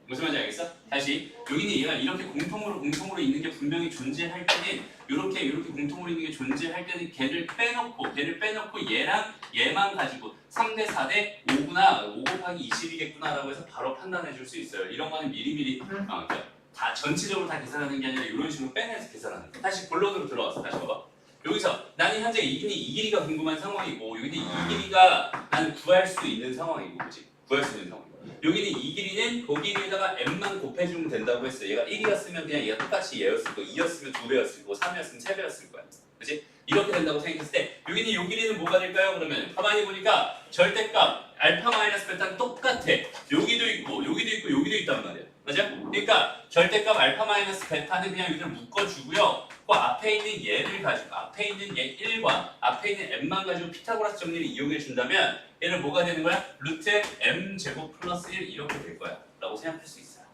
무슨 말인지 알겠어? 다시 여기는 얘가 이렇게 공통으로 있는 게 분명히 존재할 때는 이렇게 공통으로 있는 게 존재할 때는 걔를 빼놓고 얘랑 얘만 가지고 3대 4대 5구나 5 곱하기 20이겠구나 라고 해서 바로 판단해 줄 수 있어요. 이런 거는 미리미리 그러니까 다 전체적으로 다 계산하는 게 아니라 이런 식으로 빼내서 계산하는 거. 다시 본론으로 들어왔어. 다시 봐봐. 여기서 나는 현재 이 길이가 궁금한 상황이고 여기는 이 길이가 나는 구할 수 있는 상황이고 그렇지? 구할 수 있는 상황이고 여기는 이 길이는 그 길이에다가 m만 곱해주면 된다고 했어요. 얘가 1이었으면 그냥 얘가 똑같이 얘였을 거고 2였으면 2배였을 거고 3이었으면 3배였을 거야. 그렇지? 이렇게 된다고 생각했을 때 여기는 이 길이는 뭐가 될까요? 그러면 가만히 보니까 절대값 알파 마이너스 베타는 똑같아. 여기도 있고 여기도 있단 말이야. 맞아? 그러니까 절대값 알파 마이너스 베타는 그냥 여기를 묶어주고요. 그 앞에 있는 얘를 가지고 앞에 있는 얘 1과 앞에 있는 m만 가지고 피타고라스 정리를 이용해 준다면 얘는 뭐가 되는 거야? 루트 m 제곱 플러스 1 이렇게 될 거야 라고 생각할 수 있어요.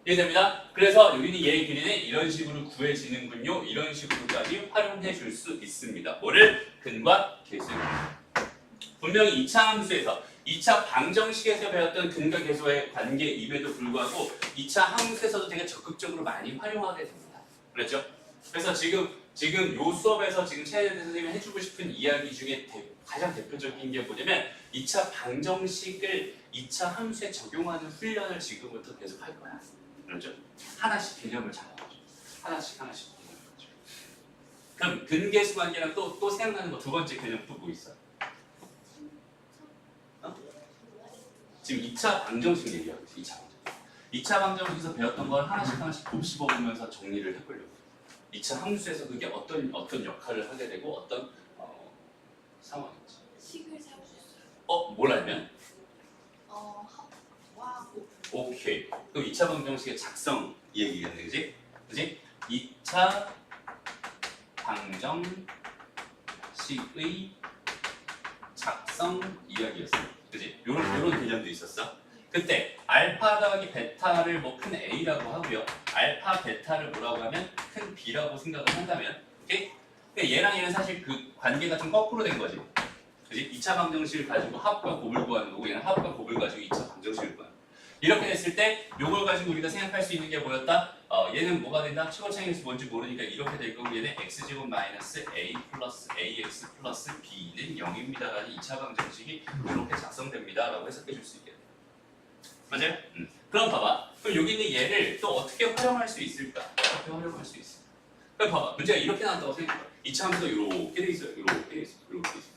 이해됩니다? 그래서 여기는 얘의 길이는 이런 식으로 구해지는군요. 이런 식으로까지 활용해 줄 수 있습니다. 뭐를? 근과 계수. 분명히 2차 함수에서 2차 방정식에서 배웠던 근과 계수와의 관계임에도 불구하고 2차 함수에서도 되게 적극적으로 많이 활용하게 됩니다. 그렇죠? 그래서 지금 요 수업에서 지금 최혜대 선생님이 해주고 싶은 이야기 중에 가장 대표적인 게 뭐냐면 2차 방정식을 2차 함수에 적용하는 훈련을 지금부터 계속 할 거야. 그렇죠? 하나씩 개념을 잡아가지고 하나씩 개념을 가지고. 그럼 근계수 관계랑 또 생각나는 거 두 번째 개념 또 뭐 있어? 지금 2차 방정식 얘기하고 있어. 2차 방정식에서 배웠던 걸 하나씩 곱씹어 보면서 정리를 해보려고. 2차 함수에서 그게 어떤 역할을 하게 되고 어떤 상황인지. 식을 세울 수 있어요. 뭘 알면? 와, 오케이. 그럼 2차 방정식의 작성 이 얘기겠네, 그지? 그지? 2차 방정식의 작성 이야기였어. 그지? 요런 개념도 있었어. 그때 알파 더하기 베타를 뭐 큰 A라고 하고요. 알파 베타를 뭐라고 하면 큰 B라고 생각을 한다면, 오케이? 그러니까 얘랑 얘는 사실 그 관계가 좀 거꾸로 된 거지. 그지? 2차 방정식을 가지고 합과 곱을 구하는 거고 얘는 합과 곱을 가지고 2차 방정식을 구하는 거야. 이렇게 됐을 때 요걸 가지고 우리가 생각할 수 있는 게 뭐였다? 얘는 뭐가 된다? 최고차이에서 뭔지 모르니까 이렇게 될 거고 얘는 x제곱 마이너스 a 플러스 ax 플러스 b는 0입니다 라는 2차 방정식이 이렇게 작성됩니다 라고 해석해 줄 수 있겠네요. 맞아요? 그럼 봐봐. 그럼 여기 있는 얘를 또 어떻게 활용할 수 있을까? 어떻게 활용할 수 있을까? 그럼 봐봐. 문제가 이렇게 나온다고 생각해봐. 2차 함수가 이렇게 돼 있어요. 이렇게 돼 있어요. 이렇게 돼 있어요.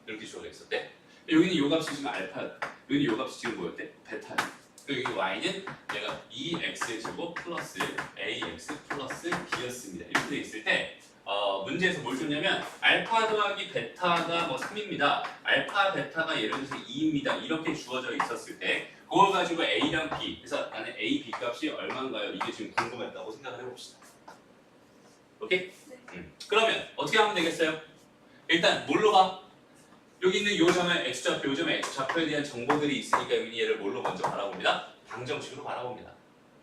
이렇게 주어져 있었대. 여기는 요 값이 지금 알파야. 여기는 요 값이 지금 뭐였대? 베타야. 그리고 여기 y는 얘가 2x 제곱 플러스 ax 플러스 b였습니다. 이렇게 돼 있을 때 문제에서 뭘 줬냐면 알파 더하기 베타가 뭐 3입니다. 알파 베타가 예를 들어서 2입니다. 이렇게 주어져 있었을 때 그걸 가지고 a랑 b 그래서 나는 a, b 값이 얼마인가요? 이게 지금 궁금했다고 생각을 해봅시다. 오케이? 그러면 어떻게 하면 되겠어요? 일단 뭘로 가? 여기 있는 요 점에 x좌표, 요 점에 x좌표에 대한 정보들이 있으니까 여기 얘를 뭘로 먼저 바라봅니다? 방정식으로 바라봅니다.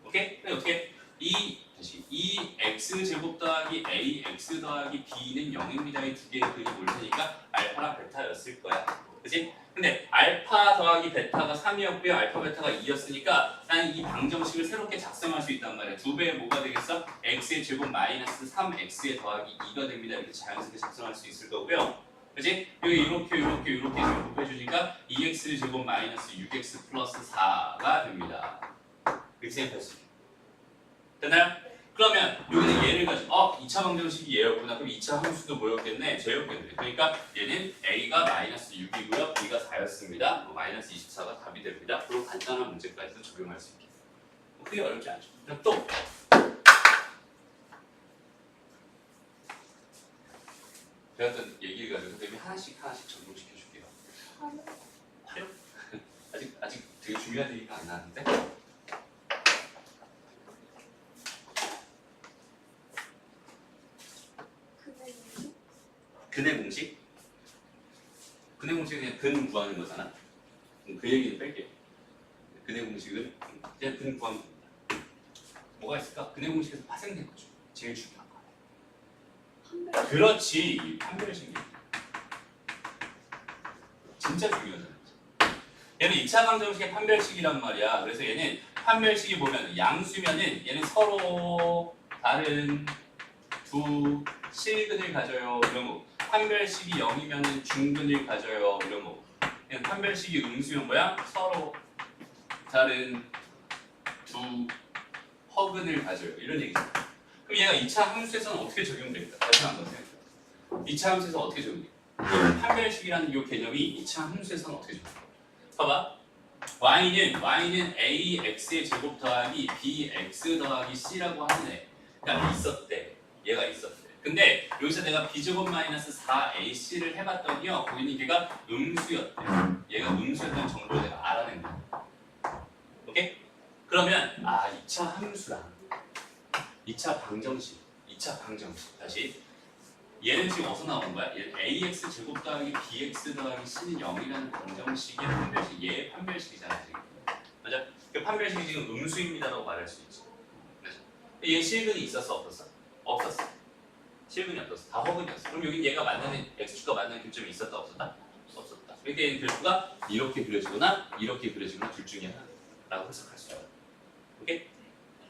오케이? 그럼 어떻게? 2x 제곱 더하기 ax 더하기 b는 0입니다. 이 두 개의 근이 올 테니까 알파랑 베타였을 거야. 그치? 근데 알파 더하기 베타가 3이었고요. 알파 베타가 2였으니까 나는 이 방정식을 새롭게 작성할 수 있단 말이야. 두 배의 뭐가 되겠어? x의 제곱 마이너스 3x의 더하기 2가 됩니다. 이렇게 자연스럽게 작성할 수 있을 거고요. 그치? 여기 이렇게 곱해주니까 2x 제곱 마이너스 6x 플러스 4가 됩니다. 이렇게 생각할 수 있어요. 됐나요? 그러면 여기는 얘를 가지고 2차 방정식이 얘였구나. 그럼 2차 함수도 뭐였겠네? 쟤였겠네. 그러니까 얘는 a가 마이너스 6이고요. b가 4였습니다. 마이너스 24가 답이 됩니다. 그리고 간단한 문제까지도 적용할 수 있겠네요. 크게 어렵지 않죠. 그럼 또 배웠던 얘기를 가지고 선생님이 하나씩 적용시켜 줄게요. 활용? 아직 되게 중요한 얘기가 안 나왔는데. 근의 공식? 근의 공식은 그냥 근 구하는 거잖아. 그 얘기는 뺄게요. 근의 공식은 그냥 근 구하면 됩니다. 뭐가 있을까? 근의 공식에서 파생된 거죠. 제일 중요한 거. 그렇지. 판별식이. 진짜 중요하잖아. 얘는 2차 방정식의 판별식이란 말이야. 그래서 얘는 판별식이 보면 양수면은 얘는 서로 다른 두 실근을 가져요. 이런 거. 판별식이 0이면 중근을 가져요. 이런 거. 그냥 판별식이 음수면 뭐야? 서로 다른 두 허근을 가져요. 이런 얘기죠. 그럼 얘가 2차 함수에서는 어떻게 적용될까? 다시 한번 생각해요. 2차 함수에서 어떻게 적용될까? 판별식이라는 이 개념이 2차 함수에서는 어떻게 적용될까? 봐봐. y는 ax의 제곱 더하기 bx 더하기 c라고 하는 애가 있었대. 얘가 있었대. 근데 여기서 내가 b제곱 마이너스 4ac를 해봤더니요. 거기는 걔가 음수였대. 얘가 음수였다는 정보를 내가 알아낸 거야. 오케이? 그러면 2차 함수랑 2차 방정식 다시 얘는 지금 어디서 나오는 거야? 얘는 ax 제곱 더하기 bx 더하기 c는 0이라는 방정식의 판별식 얘의 판별식이잖아 지금. 맞아? 그 판별식이 지금 음수입니다라고 말할 수 있지. 맞아? 얘 실근이 있었어 없었어? 없었어. 실근이 없었어. 다 허근이었어. 그럼 여기 얘가 만나는 x축과 만나는 교점이 있었다 없었다? 없었다. 그러니까 얘는 그래프가 이렇게 그려지거나 이렇게 그려지거나 둘 중에 하나라고 해석할 수 있어요. 오케이?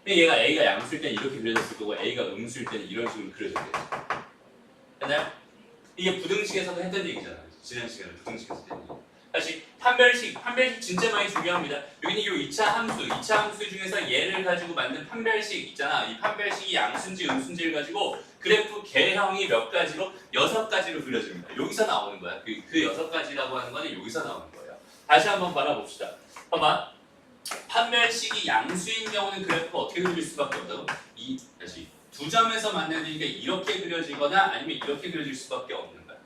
얘가 a가 양수일 때는 이렇게 그려졌을 거고 a가 음수일 때는 이런 식으로 그려졌겠죠. 됐나요? 이게 부등식에서도 했던 얘기잖아요. 지난 시간에 부등식에서 했던 얘기. 다시 판별식 진짜 많이 중요합니다. 여기는 이 2차 함수 중에서 얘를 가지고 만든 판별식 있잖아. 이 판별식이 양수인지 음수인지를 가지고 그래프 개형이 몇 가지로 6가지로 그려집니다. 여기서 나오는 거야. 그 6가지라고 하는 거는 여기서 나오는 거예요. 다시 한번 바라봅시다. 봐봐. 판별식이 양수인 경우는 그래프가 어떻게 그릴 수밖에 없다고? 다시 두 점에서 만나니까 이렇게 그려지거나 아니면 이렇게 그려질 수밖에 없는 거야.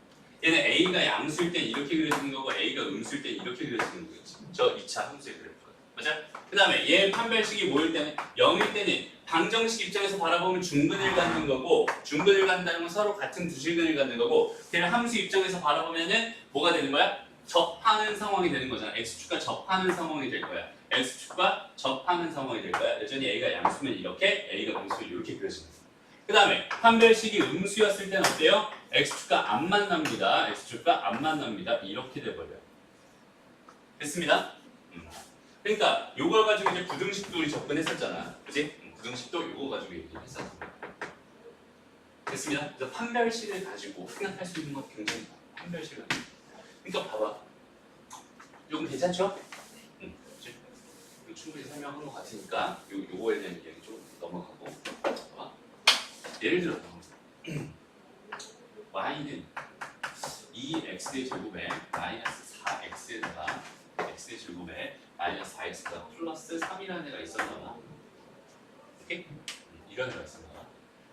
얘는 A가 양수일 땐 이렇게 그려지는 거고 A가 음수일 땐 이렇게 그려지는 거겠지. 저 2차 함수의 그래프가. 맞아? 그 다음에 얘 판별식이 뭐일 때는 0일 때는 방정식 입장에서 바라보면 중근을 갖는 거고 중근을 갖는다는 건 서로 같은 두실근을 갖는 거고 걔를 함수 입장에서 바라보면은 뭐가 되는 거야? 접하는 상황이 되는 거잖아. X축과 접하는 상황이 될 거야. X축과 접하는 상황이 될 거야. 여전히 A가 양수면 이렇게 A가 음수면 이렇게 그려지는 거야. 그 다음에 판별식이 음수였을 때는 어때요? X축과 안 만납니다. X축과 안 만납니다. 이렇게 돼버려요. 됐습니다? 그러니까 요걸 가지고 이제 부등식도 우리 접근했었잖아. 그치? 부등식도 요거 가지고 얘기했었어. 됐습니다. 그래서 판별식을 가지고 생각할 수 있는 건 굉장히 많아. 판별식을 가지고. 그러니까 봐봐. 요건 괜찮죠? 그치? 충분히 설명한 것 같으니까 요거에 대한 이야기 좀 넘어가고. 봐봐. 예를 들어 y는 2x의 제곱에 마이너스 4x에다가 x의 제곱에 마이너스 4x가 플러스 3이라는 애가 있었나 봐. 오케이? 이런 애가 있었나 봐.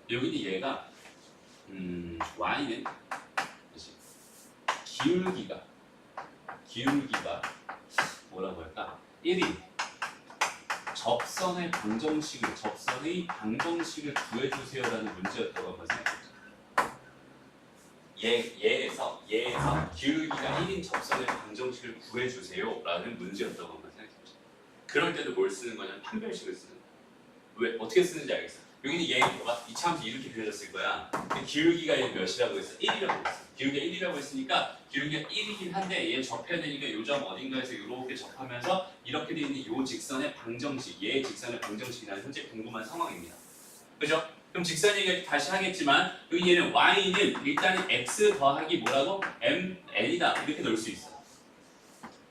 여기는 얘가 y는 기울기가 뭐라고 할까? 1이 접선의 방정식을 구해주세요라는 문제였다고 한번 생각해보자. 얘에서 기울기가 1인 접선의 방정식을 구해주세요라는 문제였다고 한번 생각해보자. 그럴 때도 뭘 쓰는 거냐면 판별식을 쓰는 거야. 왜? 어떻게 쓰는지 알겠어? 여기는 얘 봐봐. 이 차함수 이렇게 그려졌을 거야. 기울기가 얘 몇이라고 했어? 1이라고 했어. 기울기가 1이라고 했으니까 기울기가 1이긴 한데 얘 접해야 되니까 요점 어딘가에서 이렇게 접하면서 이렇게 돼 있는 요 직선의 방정식, 얘의 직선의 방정식이라는 현재 궁금한 상황입니다. 그죠? 그럼 직선 얘기 다시 하겠지만 여기 얘는 y는 일단은 x 더하기 뭐라고? mn이다 이렇게 넣을 수 있어.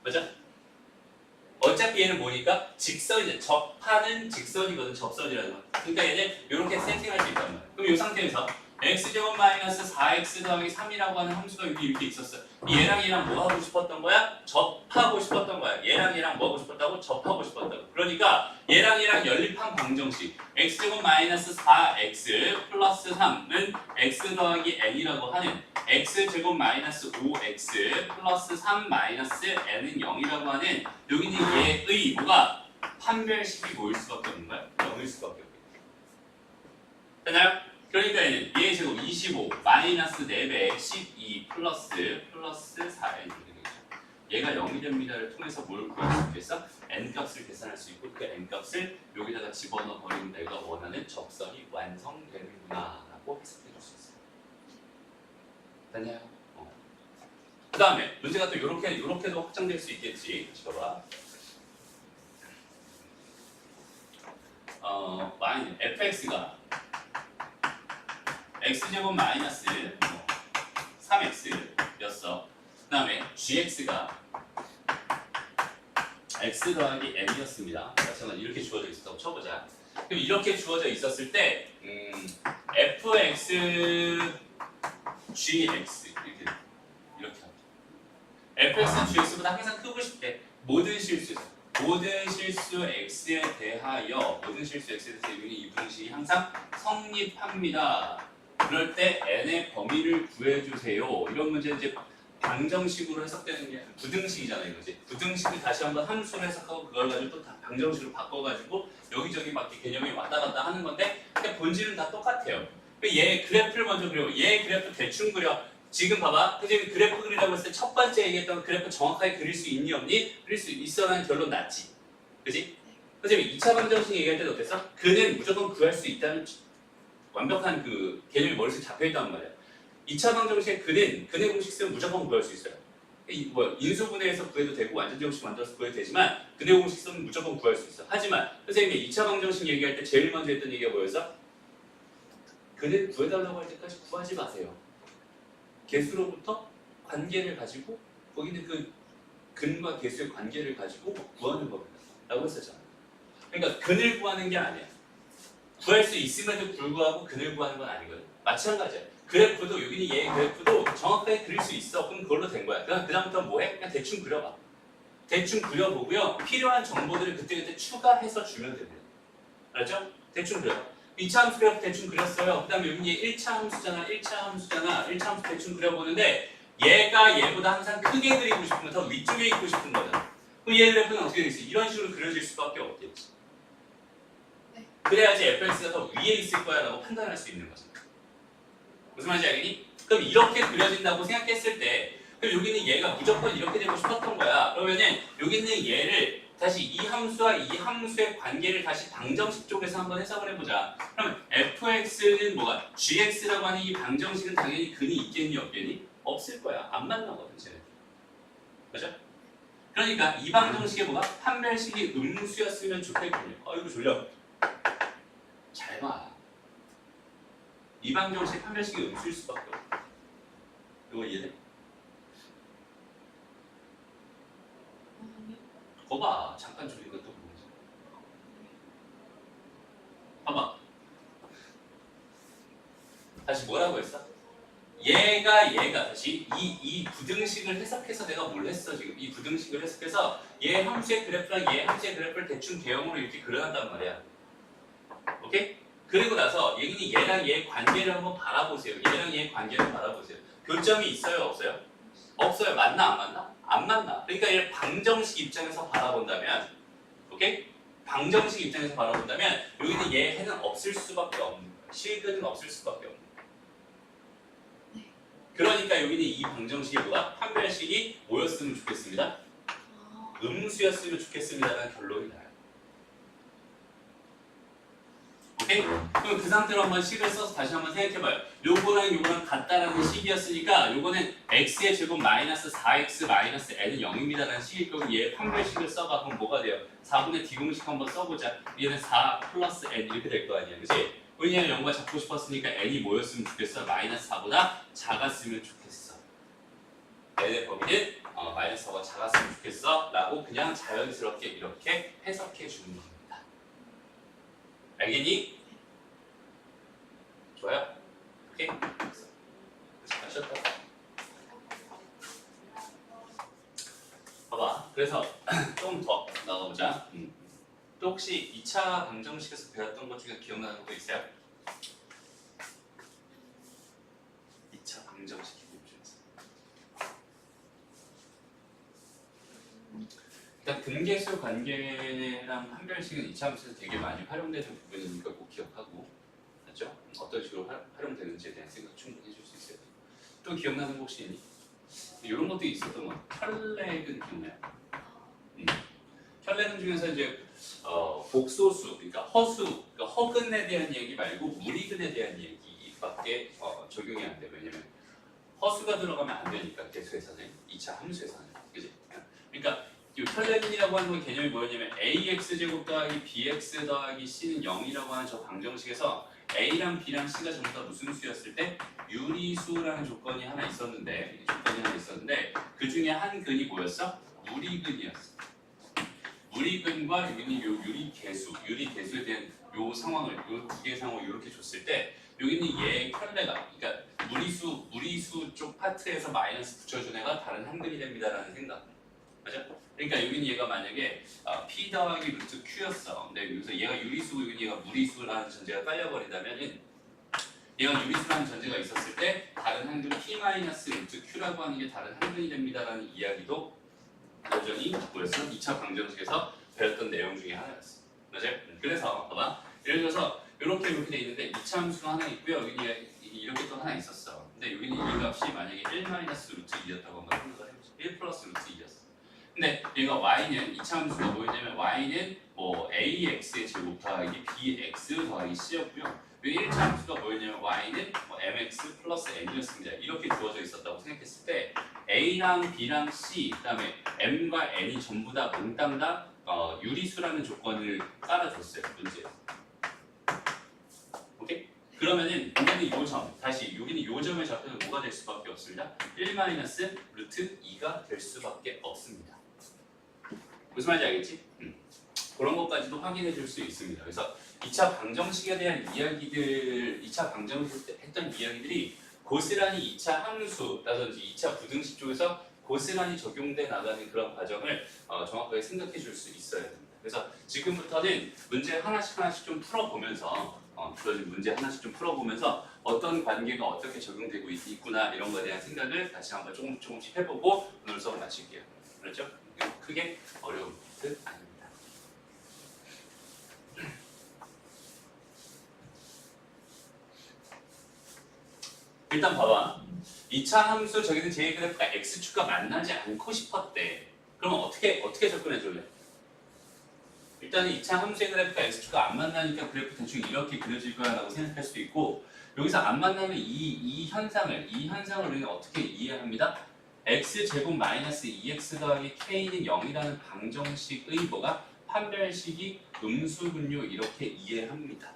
맞아? 어차피 얘는 뭐니까 직선이죠. 접하는 직선이거든. 접선이라는 건. 그러니까 얘는 이렇게 세팅할 수 있단 말이야. 그럼 이 상태에서 x제곱 마이너스 4x 더하기 3이라고 하는 함수가 여기 이렇게 있었어. 얘랑 얘랑 뭐 하고 싶었던 거야? 접하고 싶었던 거야. 얘랑 얘랑 뭐 하고 싶었다고? 접하고 싶었다고. 그러니까 얘랑 얘랑 연립한 방정식 x제곱 마이너스 4x 플러스 3은 x 더하기 n이라고 하는 x제곱 마이너스 5x 플러스 3 마이너스 n은 0이라고 하는 여기는 얘의 뭐가 판별식이 뭐일 수밖에 없는 거야? 0일 수밖에 없는 거야. 됐나요? 그러니까 얘는 얘의 제곱 25 마이너스 4배 12 플러스 4n 이렇게 되겠죠. 얘가 0이 됩니다를 통해서 뭘 구할 수 있겠어? n 값을 계산할 수 있고 그 n 값을 여기다가 집어넣어 버리면 내가 원하는 접선이 완성되는구나 라고 해석해 줄 수 있어요. 됐나요? 그 다음에 문제가 또 요렇게도 확장될 수 있겠지. 다시 봐봐. y는 fx가 x제곱 마이너스 3x였어. 그 다음에 gx가 x 더하기 m이었습니다. 마찬가지로 이렇게 주어져 있었다고 쳐보자. 그럼 이렇게 주어져 있었을 때 fx gx 이렇게 fx gx보다 항상 크고 싶대. 모든 실수 x에 대하여 이 분식이 항상 성립합니다. 그럴 때 n의 범위를 구해주세요. 이런 문제는 이제 방정식으로 해석되는 게 부등식이잖아요, 이거지. 부등식을 다시 한번 함수로 해석하고 그걸 가지고 또 방정식으로 바꿔가지고 여기저기 막 개념이 왔다 갔다 하는 건데 근데 본질은 다 똑같아요. 얘 그래프를 먼저 그려. 얘 그래프 대충 그려. 지금 봐봐. 선생님이 그래프 그리라고 했을 때 첫 번째 얘기했던 그래프 정확하게 그릴 수 있니 없니? 그릴 수 있어라는 결론 났지. 그지? 선생님이 2차 방정식 얘기할 때도 어땠어? 그는 무조건 구할 수 있다는 완벽한 그 개념이 머릿속에 잡혀있단 말이야. 2차 방정식에 근의 공식 쓰면 무조건 구할 수 있어요. 인수분해해서 구해도 되고 완전제곱식 만들어서 구해도 되지만 근의 공식 쓰면 무조건 구할 수 있어. 하지만 선생님이 2차 방정식 얘기할 때 제일 먼저 했던 얘기가 뭐였어? 근을 구해달라고 할 때까지 구하지 마세요. 개수로부터 관계를 가지고 거기는 그 근과 개수의 관계를 가지고 구하는 겁니다. 라고 했었잖아. 그러니까 근을 구하는 게 아니야. 구할 수 있음에도 불구하고 근을 구하는 건 아니거든. 마찬가지야. 그래프도 여기는 얘 그래프도 정확하게 그릴 수 있어. 그럼 그걸로 된 거야. 그다음부터 뭐해? 그냥 대충 그려봐. 대충 그려보고요. 필요한 정보들을 그때그때 추가해서 주면 됩니다. 알았죠? 대충 그려봐. 2차 함수 그래프 대충 그렸어요. 그 다음에 여기 1차 함수잖아. 1차 함수 대충 그려보는데 얘가 얘보다 항상 크게 그리고 싶은 거, 더 위쪽에 있고 싶은 거잖아. 그럼 얘 그래프는 어떻게 되겠어? 이런 식으로 그려질 수밖에 없겠지. 네. 그래야지 fx가 더 위에 있을 거야 라고 판단할 수 있는 거잖아. 무슨 말인지 알겠니? 그럼 이렇게 그려진다고 생각했을 때 그럼 여기는 얘가 무조건 이렇게 되고 싶었던 거야. 그러면은 여기는 얘를 다시 이 함수와 이 함수의 관계를 다시 방정식 쪽에서 한번 해석을 해보자. 그럼 fx는 뭐가? gx라고 하는 이 방정식은 당연히 근이 있겠니 없겠니? 없을 거야. 안 만나거든 쟤네. 그죠? 그러니까 이 방정식에 뭐가? 판별식이 음수였으면 좋겠군요. 이거 졸려. 잘 봐. 이 방정식 판별식이 음수일 수밖에 없어. 이거 이해돼? 아니요. 거봐. 잠깐 좀 이것도 보자. 봐봐. 다시 뭐라고 했어? 얘가 다시 이 부등식을 해석해서 내가 뭘 했어 지금? 이 부등식을 해석해서 얘 함수의 그래프랑 얘 함수의 그래프를 대충 대형으로 이렇게 그려놨단 말이야. 오케이? 그리고 나서 얘는 얘랑 얘의 관계를 한번 바라보세요. 얘랑 얘의 관계를 바라보세요. 교점이 있어요, 없어요? 없어요. 맞나 안 맞나? 안 맞나. 그러니까 얘를 방정식 입장에서 바라본다면, 오케이? 방정식 입장에서 바라본다면 여기는 얘 해는 없을 수밖에 없는 거야. 실근은 없을 수밖에 없는 거야. 그러니까 여기는 이 방정식이 뭐야? 판별식이 뭐였으면 좋겠습니다. 음수였으면 좋겠습니다라는 결론이 나요. 오케이? 그럼 그 상태로 한번 식을 써서 다시 한번 생각해봐요. 요거랑 같다라는 식이었으니까 요거는 x의 제곱 마이너스 4x 마이너스 n은 0입니다라는 식일 거고 얘 판별식을 써봐. 그럼 뭐가 돼요? 4분의 d공식 한번 써보자. 얘는 4 플러스 n 이렇게 될 거 아니야. 그치? 왜냐면 0과 잡고 싶었으니까 n이 뭐였으면 좋겠어? 마이너스 4보다 작았으면 좋겠어. n의 범위는 마이너스 4보다 작았으면 좋겠어 라고 그냥 자연스럽게 이렇게 해석해 주는 겁니다. 알겠니? 좋아요? 오케이? 잘하셨다. 봐봐. 그래서 좀 더 나가보자. 또 혹시 2차 방정식에서 배웠던 것 중에 기억나는 거 있어요? 2차 방정식 기본 중에서. 일단 등계수 관계랑 판별식은 2차 함수에서 되게 많이 활용되는 부분이니까 꼭 기억하고, 맞죠? 어떤 식으로 활용되는지에 대한 생각 충분히 해줄 수 있어요. 또 기억나는 거 혹시 있니? 이런 것도 있었던 거. 혈렉은 기억나요? 혈렉은 중에서 이제 복소수, 그러니까 허수, 그러니까 허근에 대한 얘기 말고 무리근에 대한 얘기밖에 적용이 안 돼. 왜냐면 허수가 들어가면 안 되니까 계수에서는 2차 함수에서는, 그지? 그러니까 이 혈렉이라고 하는 건 개념이 뭐였냐면 ax 제곱 더하기 bx 더하기 c는 0이라고 하는 저 방정식에서 a랑 b랑 c가 전부 다 무슨 수였을 때 유리수라는 조건이 하나 있었는데 그 중에 한 근이 뭐였어? 무리근이었어. 무리근과 여기는 요 유리계수에 대한 요 상황을 요 두 개의 상황을 이렇게 줬을 때 여기는 얘의 혈례가 그러니까 무리수 쪽 파트에서 마이너스 붙여준 애가 다른 한 근이 됩니다라는 생각. 맞죠? 그러니까 여기는 얘가 만약에 p 더하기 루트 q였어. 근데 여기서 얘가 유리수고 여기 얘가 무리수라는 전제가 깔려버린다면은 얘가 유리수라는 전제가 있었을 때 다른 한 근 p 마이너스 루트 q라고 하는 게 다른 한 근이 됩니다라는 이야기도 여전히 뭐였어? 2차 방정식에서 배웠던 내용 중에 하나였어. 맞아요? 그래서 봐봐. 예를 들어서 이렇게 돼 있는데 2차 함수가 하나 있고요. 여기 이렇게 또 하나 있었어. 근데 여기는 이 값이 만약에 1 마이너스 루트 2였다고 한번 생각을 해보자. 1 플러스 루트 2였어. 근데 얘가 y는 2차 함수가 뭐였냐면 y는 뭐 ax의 제곱 더하기 bx 더하기 c였고요. 여기 1차 함수가 뭐였냐면 y는 뭐 mx 플러스 n이었습니다. 이렇게 주어져 있었다고 생각했을 때 a랑 b랑 c 그다음에 m과 n이 전부 다 몽땅 다 유리수라는 조건을 깔아줬어요. 문제에서. 오케이? 그러면은 여기는 요점 다시 여기는 요점의 좌표는 뭐가 될 수밖에 없습니다. 1 마이너스 루트 2가 될 수밖에 없습니다. 무슨 말인지 알겠지? 그런 것까지도 확인해 줄 수 있습니다. 그래서 2차 방정식에 대한 이야기들, 2차 방정식 때 했던 이야기들이 고스란히 2차 함수라든지 2차 부등식 쪽에서 고스란히 적용돼 나가는 그런 과정을 정확하게 생각해 줄 수 있어야 됩니다. 그래서 지금부터는 문제 하나씩 좀 풀어보면서 주어진 문제 하나씩 좀 풀어보면서 어떤 관계가 어떻게 적용되고 있구나 이런 거에 대한 생각을 다시 한번 조금씩 해보고 오늘 수업 마칠게요. 그렇죠? 크게 어려운 것은 아닙니다. 일단 봐봐. 2차 함수 저기는 제 그래프가 x축과 만나지 않고 싶었대. 그럼 어떻게 접근해 줄래? 일단은 2차 함수의 그래프가 x축과 안 만나니까 그래프 대충 이렇게 그려질 거야 라고 생각할 수도 있고 여기서 안 만나는 이 현상을 우리는 어떻게 이해합니다? x제곱 마이너스 2x 더하기 k는 0이라는 방정식의 뭐가? 판별식이 음수군요 이렇게 이해합니다.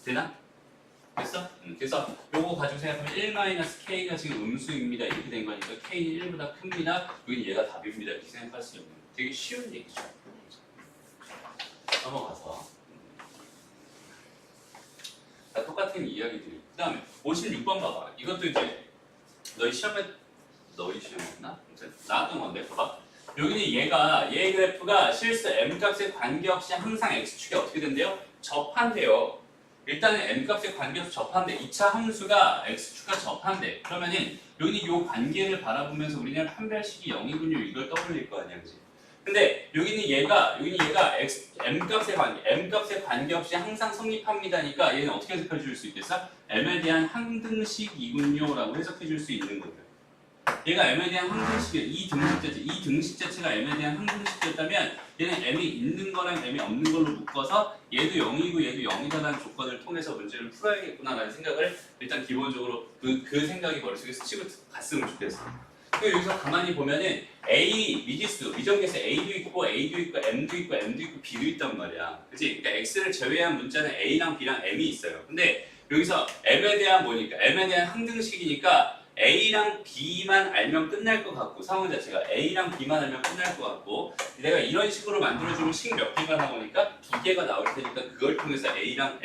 되나? 됐어? 그래서 요거 가지고 생각하면 1-k가 지금 음수입니다. 이렇게 된 거니까 k는 1보다 큽니다. 여긴 얘가 답입니다. 이렇게 생각할 수 있는 되게 쉬운 얘기죠. 넘어가서 다 똑같은 이야기들이 그 다음에 56번 봐봐. 이것도 이제 너희 시험이었나? 나왔던 건데 봐봐. 여기는 얘 그래프가 실수 m값의 관계없이 항상 x축이 어떻게 된대요? 접한대요. 일단은 n값의 관계없이 접한대. 2차 함수가 x축과 접한대. 그러면은 여기는 이 관계를 바라보면서 우리는 판별식이 0이군요. 이걸 떠올릴 거 아니야, 그지? 근데 여기는 얘가 m값의 관계없이 항상 성립합니다니까 얘는 어떻게 해석해 줄 수 있겠어? m에 대한 항등식이군요라고 해석해 줄 수 있는 거예요. 얘가 m에 대한 항등식이야. 이 등식 자체가 m에 대한 항등식이었다면 얘는 m이 있는 거랑 m이 없는 걸로 묶어서 얘도 0이고 얘도 0이다라는 조건을 통해서 문제를 풀어야겠구나라는 생각을 일단 기본적으로 그 생각이 머릿속에 스치고 갔으면 좋겠어. 그리고 여기서 가만히 보면은 A 미지수, 미정계수 A도 있고 M도 있고 B도 있단 말이야. 그치? 그러니까 X를 제외한 문자는 A랑 B랑 M이 있어요. 근데 여기서 M에 대한 뭐니까? M에 대한 항등식이니까 A랑 B만 알면 끝날 것 같고 상황 자체가 A랑 B만 알면 끝날 것 같고 내가 이런 식으로 만들어주면 식 몇 개가 나오니까 2개가 나올 테니까 그걸 통해서 A랑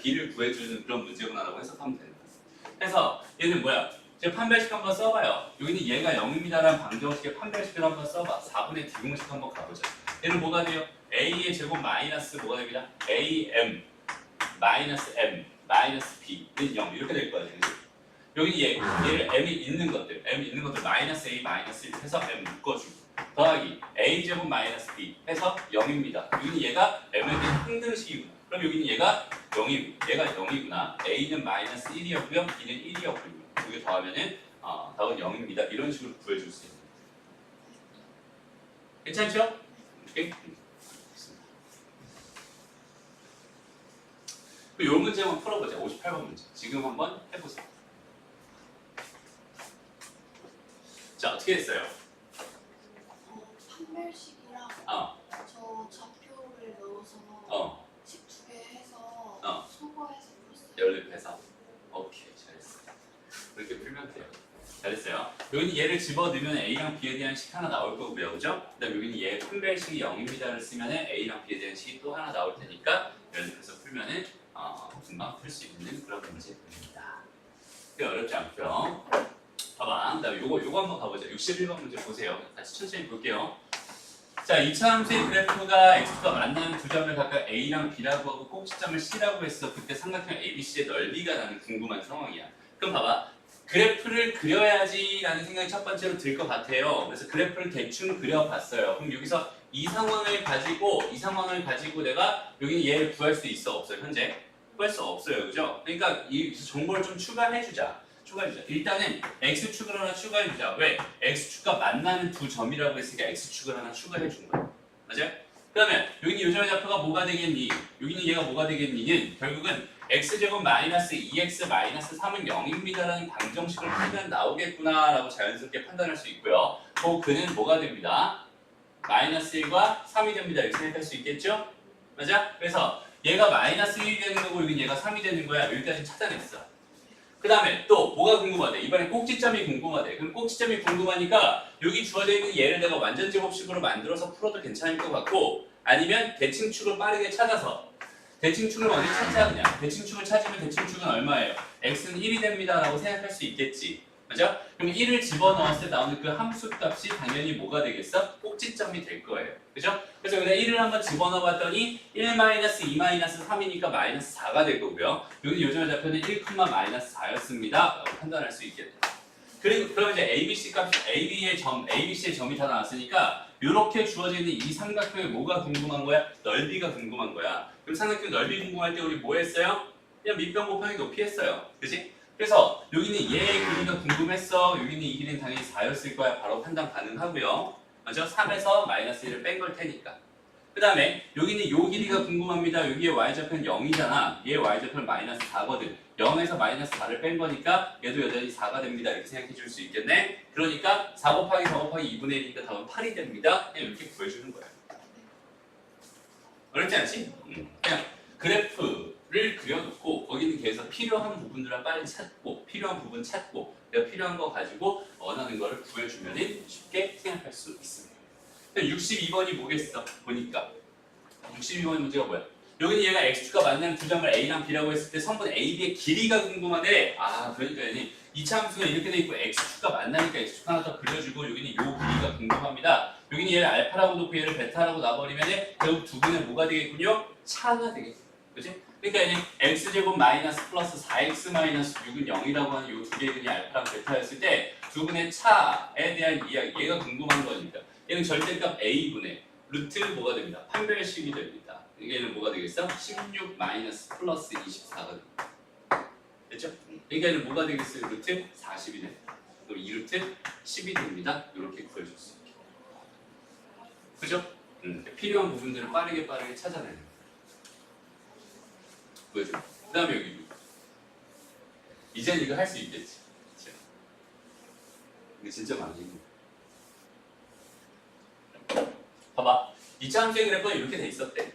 B를 구해주는 그런 문제구나라고 해석하면 되는 거야. 그래서 얘는 뭐야? 제가 판별식 한번 써봐요. 여기는 얘가 0입니다라는 방정식의 판별식을 한번 써봐. 4분의 D공식 한번 가보자. 얘는 뭐가 돼요? A의 제곱 마이너스 뭐가 됩니다? AM 마이너스 M 마이너스 B는 0 이렇게 될 거야. 여기 얘를 M이 있는 것들 마이너스 A 마이너스 1 해서 M 묶어주고 더하기 A 제곱 마이너스 B 해서 0입니다. 여기는 얘가 M에 대한 항등식이구나. 그럼 여기는 얘가 0이구나. A는 마이너스 1이었고요. B는 1이었고요. 두 개 더하면은 답은 0입니다. 이런 식으로 구해줄 수 있는. 괜찮죠? 오케이? 이 문제 한번 풀어보자. 58번 문제. 지금 한번 해보세요. 자, 어떻게 했어요? 판별식이랑 저 좌표를 넣어서 식 2개 해서 소거해서 풀었어요. 연립해서. 오케이, 잘했어. 이렇게 풀면 돼요. 잘했어요. 여기는 얘를 집어넣으면 A랑 B에 대한 식 하나 나올 거고요, 그죠? 그다음 여기는 얘 판별식이 0입니다를 쓰면은 A랑 B에 대한 식이 또 하나 나올 테니까 연립해서 풀면은 금방 풀 수 있는 그런 문제입니다. 그게 어렵지 않고요. 봐봐. 그다음에 요거 한번 가보자. 61번 문제 보세요. 같이 천천히 볼게요. 자, 2차 함수의 그래프가 x가 만나는 두 점을 각각 a랑 b라고 하고 꼭지점을 c라고 했어. 그때 삼각형 ABC의 넓이가 나는 궁금한 상황이야. 그럼 봐봐. 그래프를 그려야지라는 생각이 첫 번째로 들 것 같아요. 그래서 그래프를 대충 그려봤어요. 그럼 여기서 이 상황을 가지고 내가 여기는 얘를 구할 수 있어 없어요? 현재 구할 수 없어요, 그죠? 그러니까 이 정보를 좀 추가해주자. 일단은 x축을 하나 추가해주자. 왜? x축과 만나는 두 점이라고 했으니까 x축을 하나 추가해준 거야. 맞아요? 그러면 여기는 요점의 좌표가 뭐가 되겠니? 여기는 얘가 뭐가 되겠니는 결국은 x제곱 마이너스 2x 마이너스 3은 0입니다라는 방정식을 풀면 나오겠구나라고 자연스럽게 판단할 수 있고요. 그는 뭐가 됩니다? 마이너스 1과 3이 됩니다. 이렇게 생각할 수 있겠죠? 맞아? 그래서 얘가 마이너스 1이 되는 거고 여긴 얘가 3이 되는 거야. 여기까지 찾아냈어. 그 다음에 또 뭐가 궁금하대? 이번에 꼭지점이 궁금하대. 그럼 꼭지점이 궁금하니까 여기 주어져 있는 얘를 내가 완전 제곱식으로 만들어서 풀어도 괜찮을 것 같고 아니면 대칭축을 빠르게 찾아서 대칭축을 어디 찾자 그냥. 대칭축을 찾으면 대칭축은 얼마예요? x는 1이 됩니다 라고 생각할 수 있겠지. 맞죠? 그럼 1을 집어넣었을 때 나오는 그 함수 값이 당연히 뭐가 되겠어? 꼭지점이 될 거예요. 그죠? 그래서 여기다 1을 한번 집어넣어 봤더니 1-2-3이니까 마이너스 4가 될 거고요. 여기 요즘에 좌표는 1,-4였습니다. 라고 판단할 수 있겠네요. 그리고 그럼 이제 ABC 값, AB의 점, ABC의 점이 다 나왔으니까 이렇게 주어져 있는 이 삼각형의 뭐가 궁금한 거야? 넓이가 궁금한 거야. 그럼 삼각형 넓이 궁금할 때 우리 뭐 했어요? 그냥 밑변 곱하기 높이 했어요. 그치? 그래서 여기는 얘의 길이가 궁금했어. 여기는 이 길이는 당연히 4였을 거야. 바로 판단 가능하고요. 맞죠? 3에서 마이너스 1을 뺀 걸 테니까. 그 다음에 여기는 요 길이가 궁금합니다. 여기의 y좌표는 0이잖아. 얘의 y좌표는 마이너스 4거든. 0에서 마이너스 4를 뺀 거니까 얘도 여전히 4가 됩니다. 이렇게 생각해 줄 수 있겠네. 그러니까 4 곱하기 4 곱하기 2분의 1이니까 답은 8이 됩니다. 그냥 이렇게 구해주는 거야. 어렵지 않지? 그냥 그래프를 그려놓고 거기는 계속 필요한 부분들을 빨리 찾고 필요한 부분 찾고 내가 필요한 거 가지고 원하는 거를 구해주면 쉽게 생각할 수 있습니다. 62번이 뭐겠어? 보니까 62번 문제가 뭐야? 여기는 얘가 x축과 만나는 두 점을 a랑 b라고 했을 때 성분 AB의 길이가 궁금한데 그러니까 얘는 2차 함수가 이렇게 돼 있고 x축과 만나니까 x축 하나 더 그려주고 여기는 요 길이가 궁금합니다. 여기는 얘를 알파라고 놓고 얘를 베타라고 놔버리면 결국 두 분의 뭐가 되겠군요? 차가 되겠죠. 그치? 그러니까 얘는 x제곱 마이너스 플러스 4x 마이너스 6은 0이라고 하는 요 두 개의 근이 알파랑 베타였을 때 두 분의 차에 대한 이야기 얘가 궁금한 거니까 얘는 절대값 a분의 루트 뭐가 됩니다? 판별식이 됩니다. 얘는 뭐가 되겠어? 16 마이너스 플러스 24가 됩니다. 됐죠? 그러니까 얘는 뭐가 되겠어요? 루트 40이 됩니다. 그럼 2루트 10이 됩니다. 이렇게 구해줬어요. 그죠? 필요한 부분들을 빠르게 찾아내는 거예요. 보여줘. 그 다음에 여기 이제는 이거 할 수 있겠지. 그치? 이게 진짜 많이 봐봐. 2차 함수의 그래프가 이렇게 돼 있었대.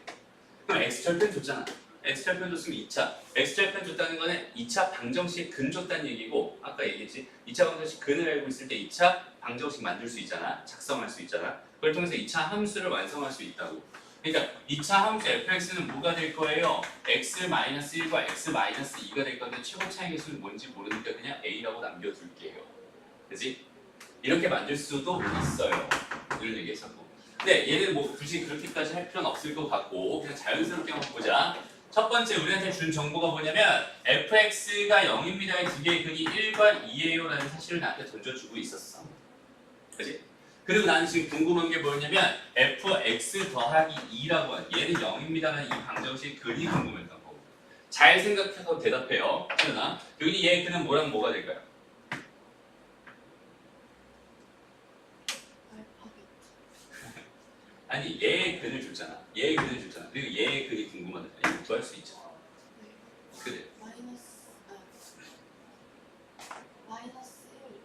그럼 x절편 줬잖아. x절편 줬으면 2차. x절편 줬다는 거는 2차 방정식 근 줬다는 얘기고 아까 얘기했지. 2차 방정식 근을 알고 있을 때 2차 방정식 만들 수 있잖아. 작성할 수 있잖아. 그걸 통해서 2차 함수를 완성할 수 있다고. 그러니까 2차 함수 fx는 뭐가 될 거예요? x-1과 x-2가 될 건데 최고 차이 계수는 뭔지 모르니까 그냥 a라고 남겨둘게요. 그치? 이렇게 만들 수도 있어요. 이런 얘기 했었고. 근데 얘는 뭐 굳이 그렇게까지 할 필요는 없을 것 같고 그냥 자연스럽게 한번 보자. 첫 번째 우리한테 준 정보가 뭐냐면 fx가 0입니다의 두 개의 근이 1과 2예요 라는 사실을 나한테 던져주고 있었어. 그치? 그리고 나는 지금 궁금한 게 뭐냐면 fx 더하기 2라고 하는 얘는 0입니다라는 이 방정식 근이 궁금했던 거고. 잘 생각해서 대답해요. 그러나 여기 얘의 근은 뭐랑 뭐가 될까요? 아니 얘의 근을 줬잖아. 얘의 근을 줬잖아. 그리고 얘의 근이 궁금하다. 이거 구할 수 있잖아. 그래.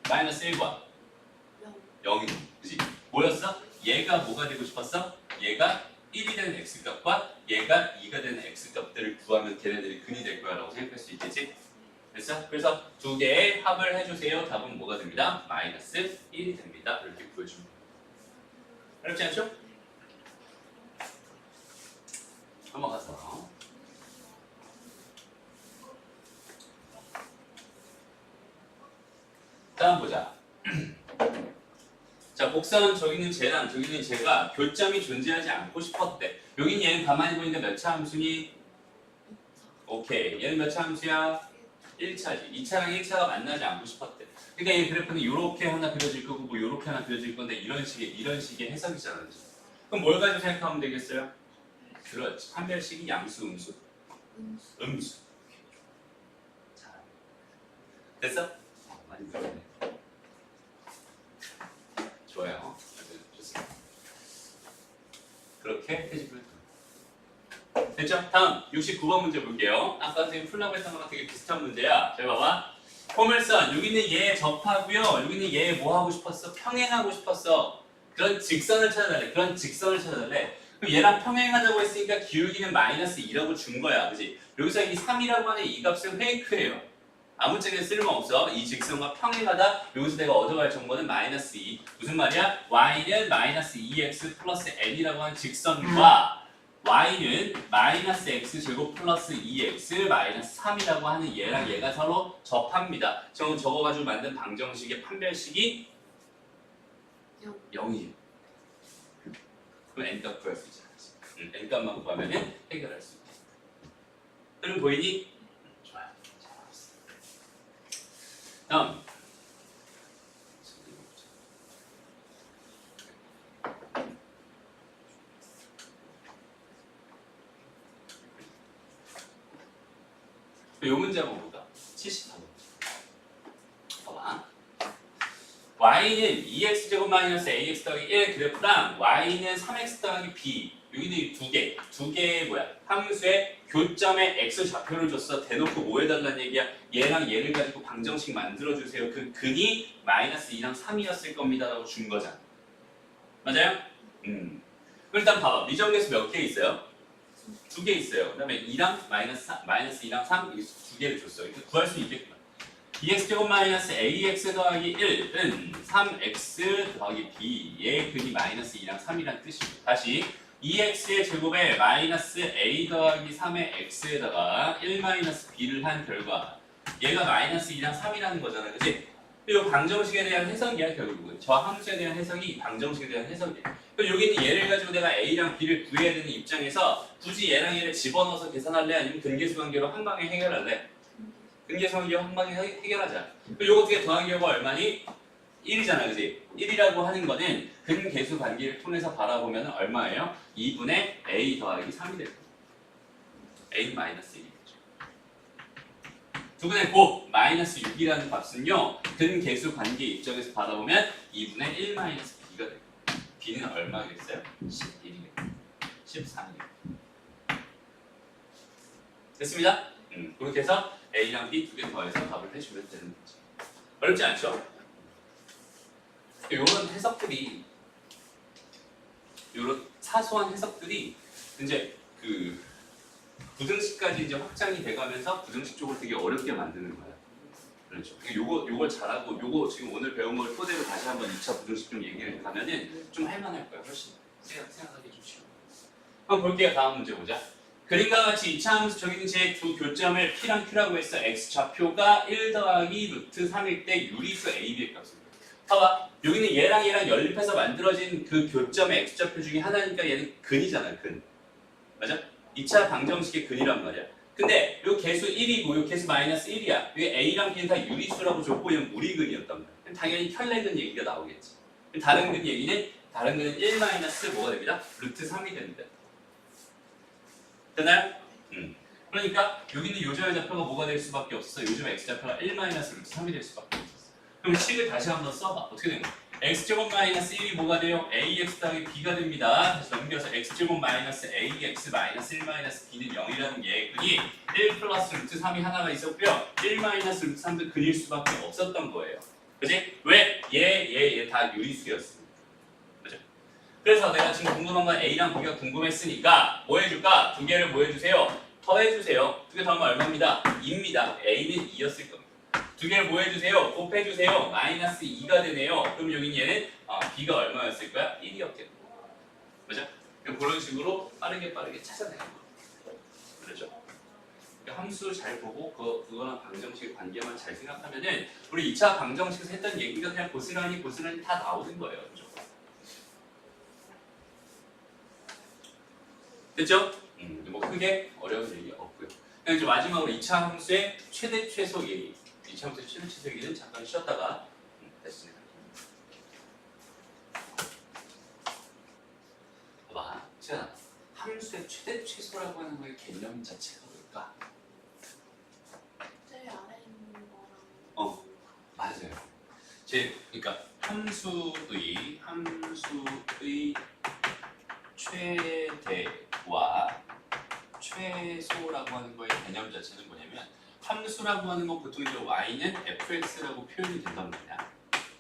마이너스 1과 0이 그지? 뭐였어? 얘가 뭐가 되고 싶었어? 얘가 1이 되는 x값과 얘가 2가 되는 x값들을 구하면 걔네들이 근이 될 거야 라고 생각할 수 있겠지? 됐어? 그래서 두 개의 합을 해주세요. 답은 뭐가 됩니다? 마이너스 1이 됩니다. 이렇게 구해줍니다. 어렵지 않죠? 넘어가서 다음 보자. 자, 복선 저기는 쟤랑 저기는 쟤가 교점이 존재하지 않고 싶었대. 여긴 얘는 가만히 보니까 몇 차 함수니? 오케이. 얘는 몇 차 함수야? 1차지. 2차랑 1차가 만나지 않고 싶었대. 그러니까 이 그래프는 이렇게 하나 그려질 거고 뭐 이렇게 하나 그려질 건데 이런 식의 해석이잖아. 그럼 뭘 가지고 생각하면 되겠어요? 그렇지. 판별식이 양수, 음수. 자, 됐어? 많이 배웠네. 좋아요. 좋습니다. 그렇게 해주면 됐죠? 다음 69번 문제 볼게요. 아까 선생님 풀라고 했던 거랑 되게 비슷한 문제야. 잘 봐봐. 포물선 여기는 얘 접하고요. 여기는 얘 뭐 하고 싶었어? 평행하고 싶었어. 그런 직선을 찾아달래. 그럼 얘랑 평행하자고 했으니까 기울기는 마이너스 2라고 준 거야. 그지? 여기서 이 3이라고 하는 이 값은 페이크예요. 아무짝에 쓸모없어. 이 직선과 평행하다. 여기서 내가 얻어갈 정보는 마이너스 2. 무슨 말이야? y는 마이너스 2x 플러스 n이라고 하는 직선과 y는 마이너스 x제곱 플러스 2x 마이너스 3이라고 하는 얘랑 얘가 서로 접합니다. 저거 가지고 만든 방정식의 판별식이 0이에요. 그럼 n값 구할 수 있잖아. n값만 구하면 해결할 수 있다. 그럼 보이니? 좋아요. 잘 알았어. 다음. 요 문제 한번 볼까? 74번. 봐봐. y는 2x제곱 마이너스 ax 더하기 1 그래프랑 y는 3x 더하기 b 여기는 두 개의 함수의 교점에 x 좌표를 줬어. 대놓고 뭐 해달라는 얘기야? 얘랑 얘를 가지고 방정식 만들어주세요. 그 근이 마이너스 2랑 3이었을 겁니다 라고 준 거잖아. 맞아요? 그럼 일단 봐봐. 미정계수 몇 개 있어요? 2개 있어요. 그 다음에 2랑 마이너스 2랑 3 이렇게 2개를 줬어요. 구할 수 있겠구나. 2x제곱 마이너스 ax 더하기 1은 3x 더하기 b의 근이 마이너스 2랑 3이란 뜻이고 다시 2x의 제곱에 마이너스 a 더하기 3의 x에다가 1 마이너스 b를 한 결과 얘가 마이너스 2랑 3이라는 거잖아. 그치? 이 방정식에 대한 해석이야 결국은. 저 함수에 대한 해석이 방정식에 대한 해석이야. 그럼 여기 있는 얘를 가지고 내가 a랑 b를 구해야 되는 입장에서 굳이 얘랑 얘를 집어넣어서 계산할래? 아니면 근계수 관계로 한 방에 해결할래? 근계수 관계로 한 방에 해결하자. 그럼 요거 두 개 더한 결과 얼마니? 1이잖아, 그지? 1이라고 하는 거는 근계수 관계를 통해서 바라보면 얼마예요? 2분의 a 더하기 3이 될 거예요. a는 마이너스 1이겠죠. 두 분의 곱 마이너스 6이라는 값은요. 근계수 관계 입장에서 받아보면 2분의 1 마이너스 b가 돼요. b는 얼마겠어요? 11이겠죠. 13이겠죠. 됐습니다? 그렇게 해서 a랑 b 두 개 더해서 답을 해주면 되는 거지. 어렵지 않죠? 이런 해석들이 이런 사소한 해석들이 이제 그 부등식까지 이제 확장이 돼가면서 부등식 쪽을 되게 어렵게 만드는 거야. 그렇죠. 요걸 잘하고 요거 지금 오늘 배운 걸 토대로 다시 한번 2차 부등식 좀 얘기를 하면은 좀 할만할 거야. 훨씬 생각하기 좀 쉬워. 한번 볼게요. 다음 문제 보자. 그림과 같이 2차 함수 저기 있는 제 두 교점을 P랑 Q라고 해서 x 좌표가 1 더하기 루트 3일 때 유리수 AB의 값입니다. 봐봐. 여기는 얘랑 연립해서 만들어진 그 교점의 x 좌표 중에 하나니까 얘는 근이잖아. 근. 맞아? 2차 방정식의 근이란 말이야. 근데 요 개수 1이고 요 개수 마이너스 1이야. 여기 A랑 B는 다 유리수라고 줬고 얘는 무리근이었단 말이야. 그럼 당연히 혈례근 얘기가 나오겠지. 다른 근 얘기는 다른 근은 1 마이너스 뭐가 됩니다? 루트 3이 됩니다. 되나요? 그러니까 여기는 요점의 좌표가 뭐가 될 수밖에 없었어. 요점의 x 좌표가 1 마이너스 루트 3이 될 수밖에 없었어. 그럼 식을 다시 한번 써봐. 어떻게 되는 거야? x제곱 마이너스 1이 뭐가 돼요? ax 더하기 b가 됩니다. 다시 넘겨서 x제곱 마이너스 ax 마이너스 1 마이너스 b는 0이라는 게 근이 1 플러스 루트 3이 하나가 있었고요. 1 마이너스 루트 3도 근일 수밖에 없었던 거예요. 그치? 왜? 얘 다 유리수였습니다. 그죠? 그래서 내가 지금 궁금한 건 a랑 b가 궁금했으니까 뭐 해줄까? 두 개를 뭐 해주세요? 더해주세요. 두 개 더하면 얼마입니다? 2입니다. a는 2였을 겁니다. 두 개를 뭐 해주세요? 곱해주세요. 마이너스 2가 되네요. 그럼 여기 얘는 b가 얼마였을 거야? 1이었겠고. 그죠? 그런 식으로 빠르게 찾아내는 거. 그렇죠? 함수 잘 보고 그거랑 방정식 관계만 잘 생각하면은 우리 2차 방정식에서 했던 얘기가 그냥 고스란히 다 나오는 거예요. 그죠? 됐죠? 뭐 크게 어려운 얘기 없고요. 그냥 이제 마지막으로 2차 함수의 최대 최소 얘기. 2차 함수의 최대 최소 얘기는 잠깐 쉬었다가 다시 진행할게요. 봐봐. 자, 함수의 최대 최소라고 하는 거의 개념 자체가 뭘까? 제일 아래 있는 거랑. 맞아요. 그러니까 함수의 최대와 최소라고 하는 거의 개념 자체는 뭐냐면 함수라고 하는 건 보통 이제 y는 fx라고 표현이 된단 말이야.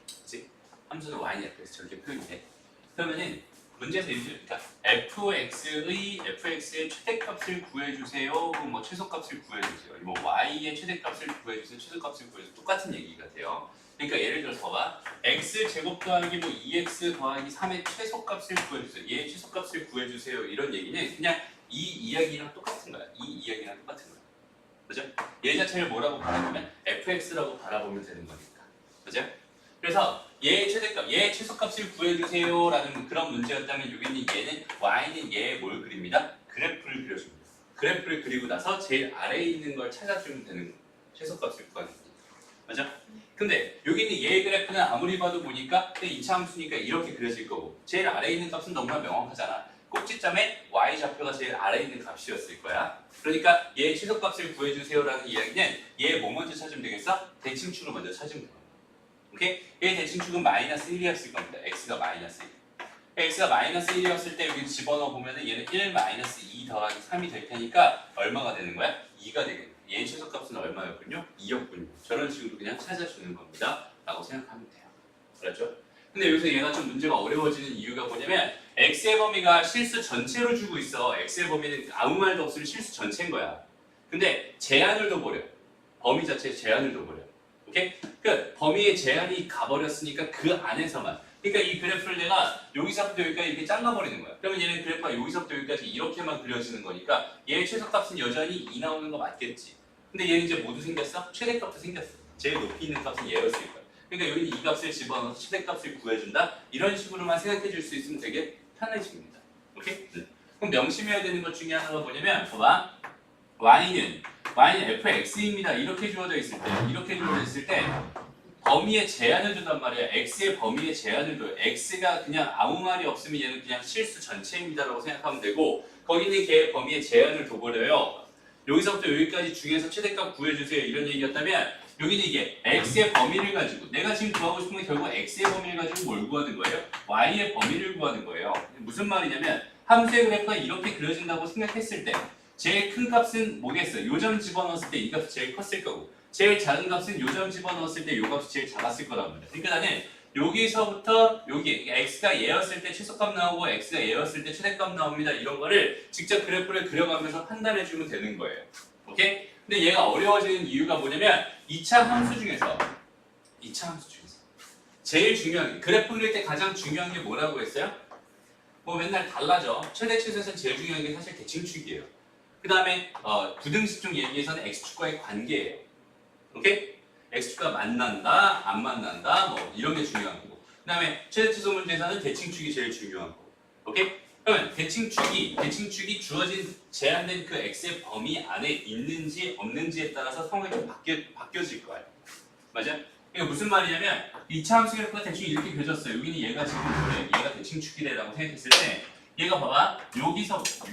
그치? 함수는 y는 fx 저렇게 표현이 돼. 그러면은 문제에서 그러니까 fx의 최대값을 구해주세요. 뭐 최소값을 구해주세요. 뭐 y의 최대값을 구해주세요. 최소값을 구해주세요. 똑같은 얘기 같아요. 그러니까 예를 들어서 봐봐. x 제곱 더하기 뭐 2x 더하기 3의 최소값을 구해주세요. 얘의 최소값을 구해주세요. 이런 얘기는 그냥 이 이야기랑 똑같은 거야. 이 이야기랑 똑같은 거야. 그죠? 얘 자체를 뭐라고 바라보면 fx라고 바라보면 되는 거니까. 그죠? 그래서 얘의 최대값, 얘의 최소값을 구해주세요 라는 그런 문제였다면 여기는 얘는 y는 얘의 뭘 그립니다? 그래프를 그려줍니다. 그래프를 그리고 나서 제일 아래에 있는 걸 찾아주면 되는 거예요. 최소값을 구하는 거예요. 맞아? 근데 여기 있는 얘의 그래프는 아무리 봐도 보니까 이차 함수니까 이렇게 그려질 거고 제일 아래에 있는 값은 너무나 명확하잖아. 꼭지점에 y-좌표가 제일 아래에 있는 값이었을 거야. 그러니까 얘의 최소값을 구해주세요라는 이야기는 얘 뭐 먼저 찾으면 되겠어? 대칭축을 먼저 찾으면 되는 거야. 오케이? 얘 대칭축은 마이너스 1이었을 겁니다. x가 마이너스 1. x가 마이너스 1이었을 때 여기 집어넣어 보면은 얘는 1 마이너스 2 더하기 3이 될 테니까 얼마가 되는 거야? 2가 되겠네. 얘의 최소값은 얼마였군요? 2였군요. 저런 식으로 그냥 찾아주는 겁니다. 라고 생각하면 돼요. 그렇죠? 근데 여기서 얘가 좀 문제가 어려워지는 이유가 뭐냐면 x의 범위가 실수 전체로 주고 있어. x의 범위는 아무 말도 없으면 실수 전체인 거야. 근데 제한을 둬버려. 범위 자체에 제한을 둬버려. 오케이? 그러니까 범위에 제한이 가버렸으니까 그 안에서만. 그러니까 이 그래프를 내가 여기서부터 여기까지 이렇게 잘라버리는 거야. 그러면 얘는 그래프가 여기서부터 여기까지 이렇게만 그려지는 거니까 얘의 최소값은 여전히 2 나오는 거 맞겠지. 근데 얘는 이제 모두 생겼어? 최대값도 생겼어. 제일 높이 있는 값은 얘였을 거야. 그러니까 여기는 이 값을 집어넣어서 최대값을 구해준다. 이런 식으로만 생각해 줄 수 있으면 되게 편해집니다. 오케이? 네. 그럼 명심해야 되는 것 중에 하나가 뭐냐면 봐봐. y는 fx입니다. 이렇게 주어져 있을 때 범위에 제한을 둔단 말이야. x의 범위에 제한을 둬요. x가 그냥 아무 말이 없으면 얘는 그냥 실수 전체입니다라고 생각하면 되고 거기는 걔의 범위에 제한을 둬버려요. 여기서부터 여기까지 중에서 최대값 구해주세요. 이런 얘기였다면 여기는 이게 x의 범위를 가지고 내가 지금 구하고 싶은 게 결국 x의 범위를 가지고 뭘 구하는 거예요? y의 범위를 구하는 거예요. 무슨 말이냐면 함수의 그래프가 이렇게 그려진다고 생각했을 때 제일 큰 값은 뭐겠어요? 요점 집어넣었을 때 이 값이 제일 컸을 거고 제일 작은 값은 요점 집어넣었을 때 요 값이 제일 작았을 거란 말이야. 그러니까 나는 여기서부터 여기 x가 얘였을 때 최소값 나오고 x가 얘였을 때 최대값 나옵니다. 이런 거를 직접 그래프를 그려가면서 판단해 주면 되는 거예요. 오케이? 근데 얘가 어려워지는 이유가 뭐냐면 2차 함수 중에서 제일 중요한 게 그래프 그릴 때 가장 중요한 게 뭐라고 했어요? 뭐 맨날 달라져. 최대 최소에서는 제일 중요한 게 사실 대칭축이에요. 그 다음에 부등식중 얘기에서는 x축과의 관계예요. 오케이? x축과 만난다, 안 만난다, 뭐 이런 게 중요한 거고. 그 다음에 최대 최소 문제에서는 대칭축이 제일 중요한 거고. 오케이? 그러면 대칭축이 주어진 제한된 그 x의 범위 안에 있는지 없는지에 따라서 상황이 좀 바뀌어질 거예요. 맞아? 이게 무슨 말이냐면 2차 함수 그래프가 대충 이렇게 그려졌어요. 여기는 얘가 지금 그래. 얘가 대칭축이래라고 생각했을 때 얘가 봐봐.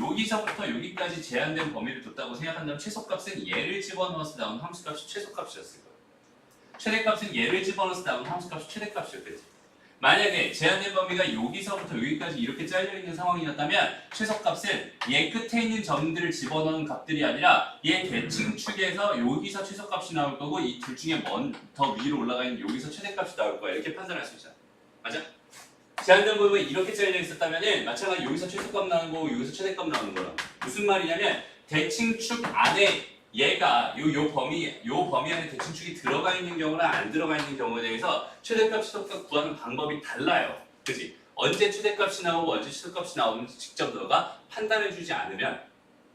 여기서부터 여기까지 제한된 범위를 뒀다고 생각한다면 최소값은 얘를 집어넣어서 나온 함수값이 최소값이었을 거예요. 최대값은 얘를 집어넣어서 나온 함수값이 최대값이었겠지. 만약에 제한된 범위가 여기서부터 여기까지 이렇게 잘려있는 상황이었다면 최소값은 얘 끝에 있는 점들을 집어넣은 값들이 아니라 얘 대칭축에서 여기서 최소값이 나올 거고 이 둘 중에 더 위로 올라가 있는 여기서 최대값이 나올 거야. 이렇게 판단할 수 있잖아. 맞아? 제한된 범위가 이렇게 잘려 있었다면 마찬가지로 여기서 최소값 나오는 거고 여기서 최대값 나오는 거라. 무슨 말이냐면 대칭축 안에 얘가 요 범위 안에 대칭축이 들어가 있는 경우랑 안 들어가 있는 경우에 대해서 최대값, 최소값 구하는 방법이 달라요. 그치? 언제 최대값이 나오고 언제 최소값이 나오는지 직접 너가 판단해주지 않으면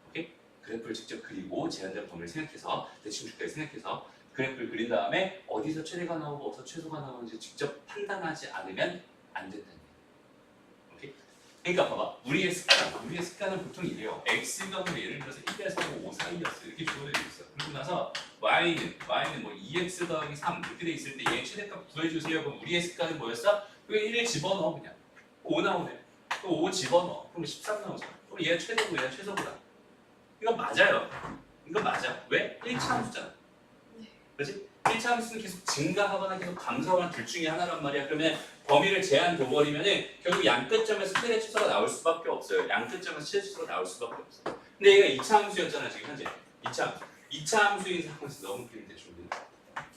오케이? 그래프를 직접 그리고 제한된 범위를 생각해서 대칭축까지 생각해서 그래프를 그린 다음에 어디서 최대가 나오고 어디서 최소가 나오는지 직접 판단하지 않으면 안 된다는 거예요. 오케이? 그러니까 봐봐. 우리의 습관은 보통 이래요. x가 뭐 예를 들어서 1에서 5 사이였어. 이렇게 주어져 있어. 그리고 나서 y는 뭐 2x 더하기 3 이렇게 돼 있을 때 얘 최대값 구해주세요. 그럼 우리의 습관은 뭐였어? 여기 1을 집어넣어 그냥. 5 나오네. 또 5 집어넣어. 그럼 13 나오잖아. 그럼 얘가 최대고 얘가 최소보다. 이거 맞아요. 이거 맞아. 왜? 1차 함수잖아. 그렇지? 1차 함수는 계속 증가하거나 계속 감소하거나 둘 중에 하나란 말이야. 그러면 범위를 제한 둬버리면은 결국 양끝점에서 최대 최소가 나올 수밖에 없어요. 양끝점에서 최대 최소가 나올 수밖에 없어요. 근데 얘가 2차 함수였잖아 지금 현재. 2차 함수인 상황에서 너무 길인데 준비.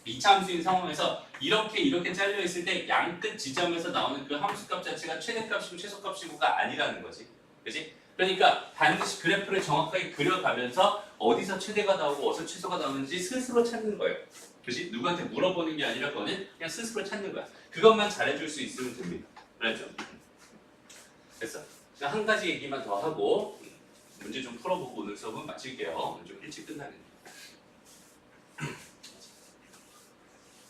2차 함수인 상황에서 이렇게 잘려 있을 때 양끝 지점에서 나오는 그 함수값 자체가 최대값이고 최소값이고가 아니라는 거지. 그렇지? 그러니까 반드시 그래프를 정확하게 그려가면서 어디서 최대가 나오고 어디서 최소가 나오는지 스스로 찾는 거예요. 그렇지? 누구한테 물어보는 게 아니라 그거는 그냥 스스로 찾는 거야. 그것만 잘해줄 수 있으면 됩니다. 알았죠? 됐어. 한 가지 얘기만 더 하고 문제 좀 풀어보고 오늘 수업은 마칠게요. 오늘 좀 일찍 끝나겠네요.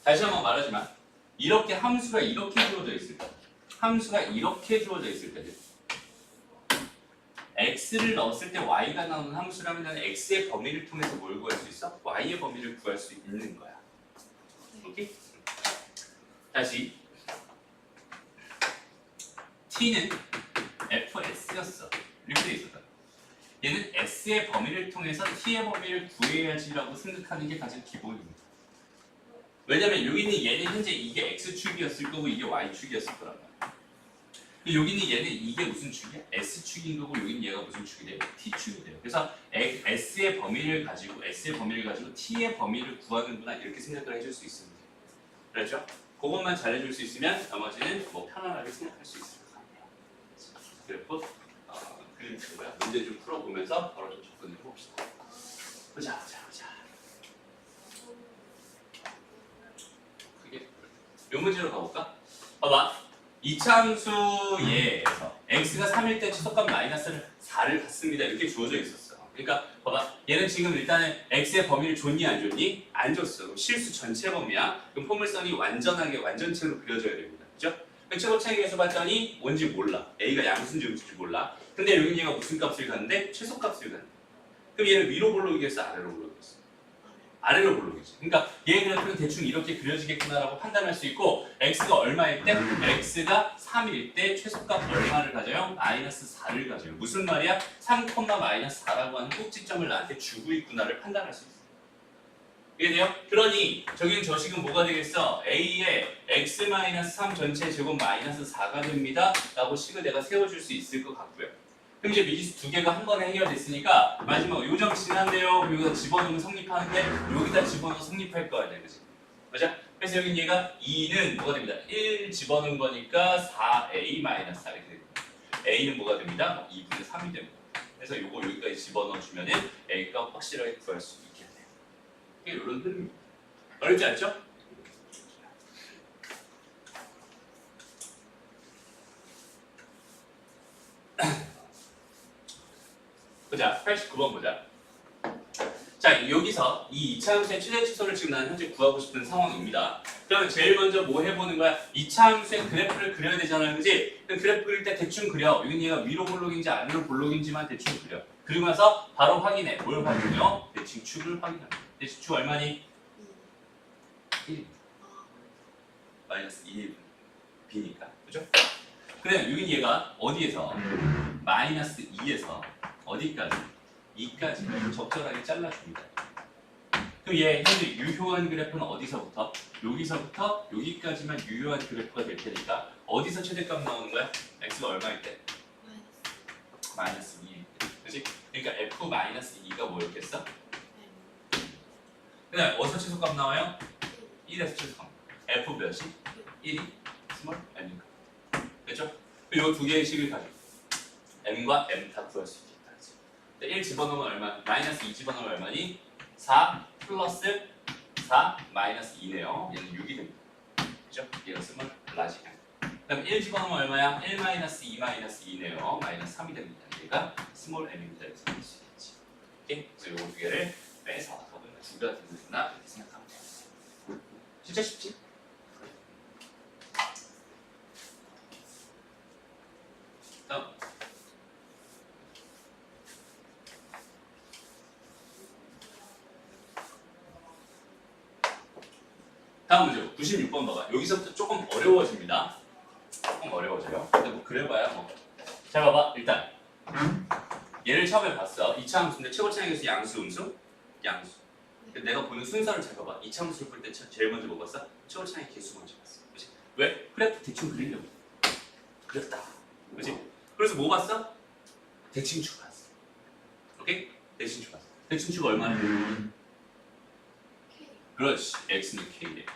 다시 한번 말하지만 이렇게 함수가 이렇게 주어져 있을 때 함수가 이렇게 주어져 있을 때 x를 넣었을 때 y가 나오는 함수라면 x의 범위를 통해서 뭘 구할 수 있어? y의 범위를 구할 수 있는 거야. 오케이? 다시 t는 fs였어. 이렇게 돼 있었다. 얘는 s의 범위를 통해서 t의 범위를 구해야지라고 생각하는 게 가장 기본입니다. 왜냐면 여기는 얘는 현재 이게 x축이었을 거고 이게 y축이었을 거란 말이야. 여기는 얘는 이게 무슨 축이야? S축인 거고 여기는 얘가 무슨 축이 돼요? T축이 돼요. 그래서 S의 범위를 가지고 T의 범위를 구하는구나 이렇게 생각을 해줄 수 있습니다. 그렇죠? 그것만 잘해줄 수 있으면 나머지는 뭐 편안하게 생각할 수 있을 것 같네요. 그리고 그림 뭐야? 문제 좀 풀어보면서 바로 좀 접근을 해봅시다. 보자. 크게 요 문제로 가볼까? 봐봐. 이차함수에서 x가 3일 때 최소값 마이너스 4를 갖습니다. 이렇게 주어져 있었어. 그러니까 봐봐. 얘는 지금 일단은 x의 범위를 줬니 안 줬니? 안 줬어. 그럼 실수 전체 범위야. 그럼 포물선이 완전하게 완전체로 그려져야 됩니다. 그죠? 최고차이에서 봤더니 뭔지 몰라. a가 양수인지 음수인지 몰라. 근데 여기 얘가 무슨 값을 갖는데? 최소값을 갖는데. 그럼 얘는 위로 볼록이겠어? 아래로 볼록이겠어? 아래로 볼록이지. 그러니까 얘 그래프는 대충 이렇게 그려지겠구나라고 판단할 수 있고 x가 얼마일 때? x가 3일 때 최소값 얼마를 가져요? 마이너스 4를 가져요. 무슨 말이야? 3, 마이너스 4라고 하는 꼭지점을 나한테 주고 있구나를 판단할 수 있어. 이해돼요? 그러니 저기는 저 식은 뭐가 되겠어? a의 x-3 전체 제곱 마이너스 4가 됩니다. 라고 식을 내가 세워줄 수 있을 것 같고요. 그럼 이제 미지수 두 개가 한 번에 해결됐으니까 마지막 요점 지난데요. 여기다 집어넣으면 성립하는데 여기다 집어넣어 성립할 거 아니야, 그치? 맞아? 그래서 여기 얘가 2는 뭐가 됩니다? 1 집어넣은 거니까 4a-4 이렇게 됩니다. a는 뭐가 됩니다? 2분의 3이 됩니다. 그래서 요거 여기까지 집어넣어주면은 a가 확실하게 구할 수 있겠네요. 이게 이런 흐름입니다. 어렵지 않죠? 보자, 89번 보자. 자, 여기서 이 2차 함수의 최대 치수를 지금 나는 현재 구하고 싶은 상황입니다. 그러면 제일 먼저 뭐 해보는 거야? 2차 함수의 그래프를 그려야 되잖아요, 그지? 그럼 그래프 그릴 때 대충 그려. 여기 얘가 위로 볼록인지 아래로 볼록인지만 대충 그려. 그리고 나서 바로 확인해. 뭘 확인해요? 대칭축을 확인합니다. 대칭축 얼마니? 1입니다. 마이너스 2 b니까, 그죠? 그래, 여기 얘가 어디에서? 마이너스 2에서 어디까지? 2까지 적절하게 잘라줍니다. 그럼 얘 현재 유효한 그래프는 어디서부터? 여기서부터 여기까지만 유효한 그래프가 될 테니까 어디서 최대값 나오는 거야? x가 얼마일 때? 마이너스 2일 때. 그치? 그러니까 f 마이너스 2가 뭐였겠어? 그다음 어디서 최소값 나와요? 1에서 최소값. f 몇이? 1이 스몰 m인가? 그렇죠? 이 두 개의 식을 가지고 m과 m 다 구할 수 있겠다. 1 집어넣으면 얼마? 마이너스 2 집어넣으면 얼마니? 4 플러스 4 마이너스 2네요. 얘는 6이 됩니다. 그죠? 얘가 쓰면 라지 M. 그럼 1 집어넣으면 얼마야? 1 마이너스 2 마이너스 2네요. 마이너스 3이 됩니다. 얘가 스몰 m입니다. 이렇게 쓸 수 있겠지. 오케이? 그래서 이 두 개를 빼서 더블 두가 되는구나 이렇게 생각하면 돼요. 진짜 쉽지? 다음. 다음 문제 96번 봐봐. 여기서부터 조금 어려워집니다. 조금 어려워져요. 근데 뭐 그래봐야 뭐. 잘 봐봐. 일단 얘를 처음에 봤어. 2차 함수인데 최고차이에서 양수, 음수? 양수. 내가 보는 순서를 잘 봐봐. 2차 함수를 볼 때 제일 먼저 뭐 봤어? 최고차이 개수 먼저 봤어. 그치? 왜? 그래프 대충 그리려고. 그렸다. 그치? 그래서 뭐 봤어? 대칭축 봤어. 오케이? 대칭축 봤어. 대칭축 얼마나 돼? 그렇지. x는 k래.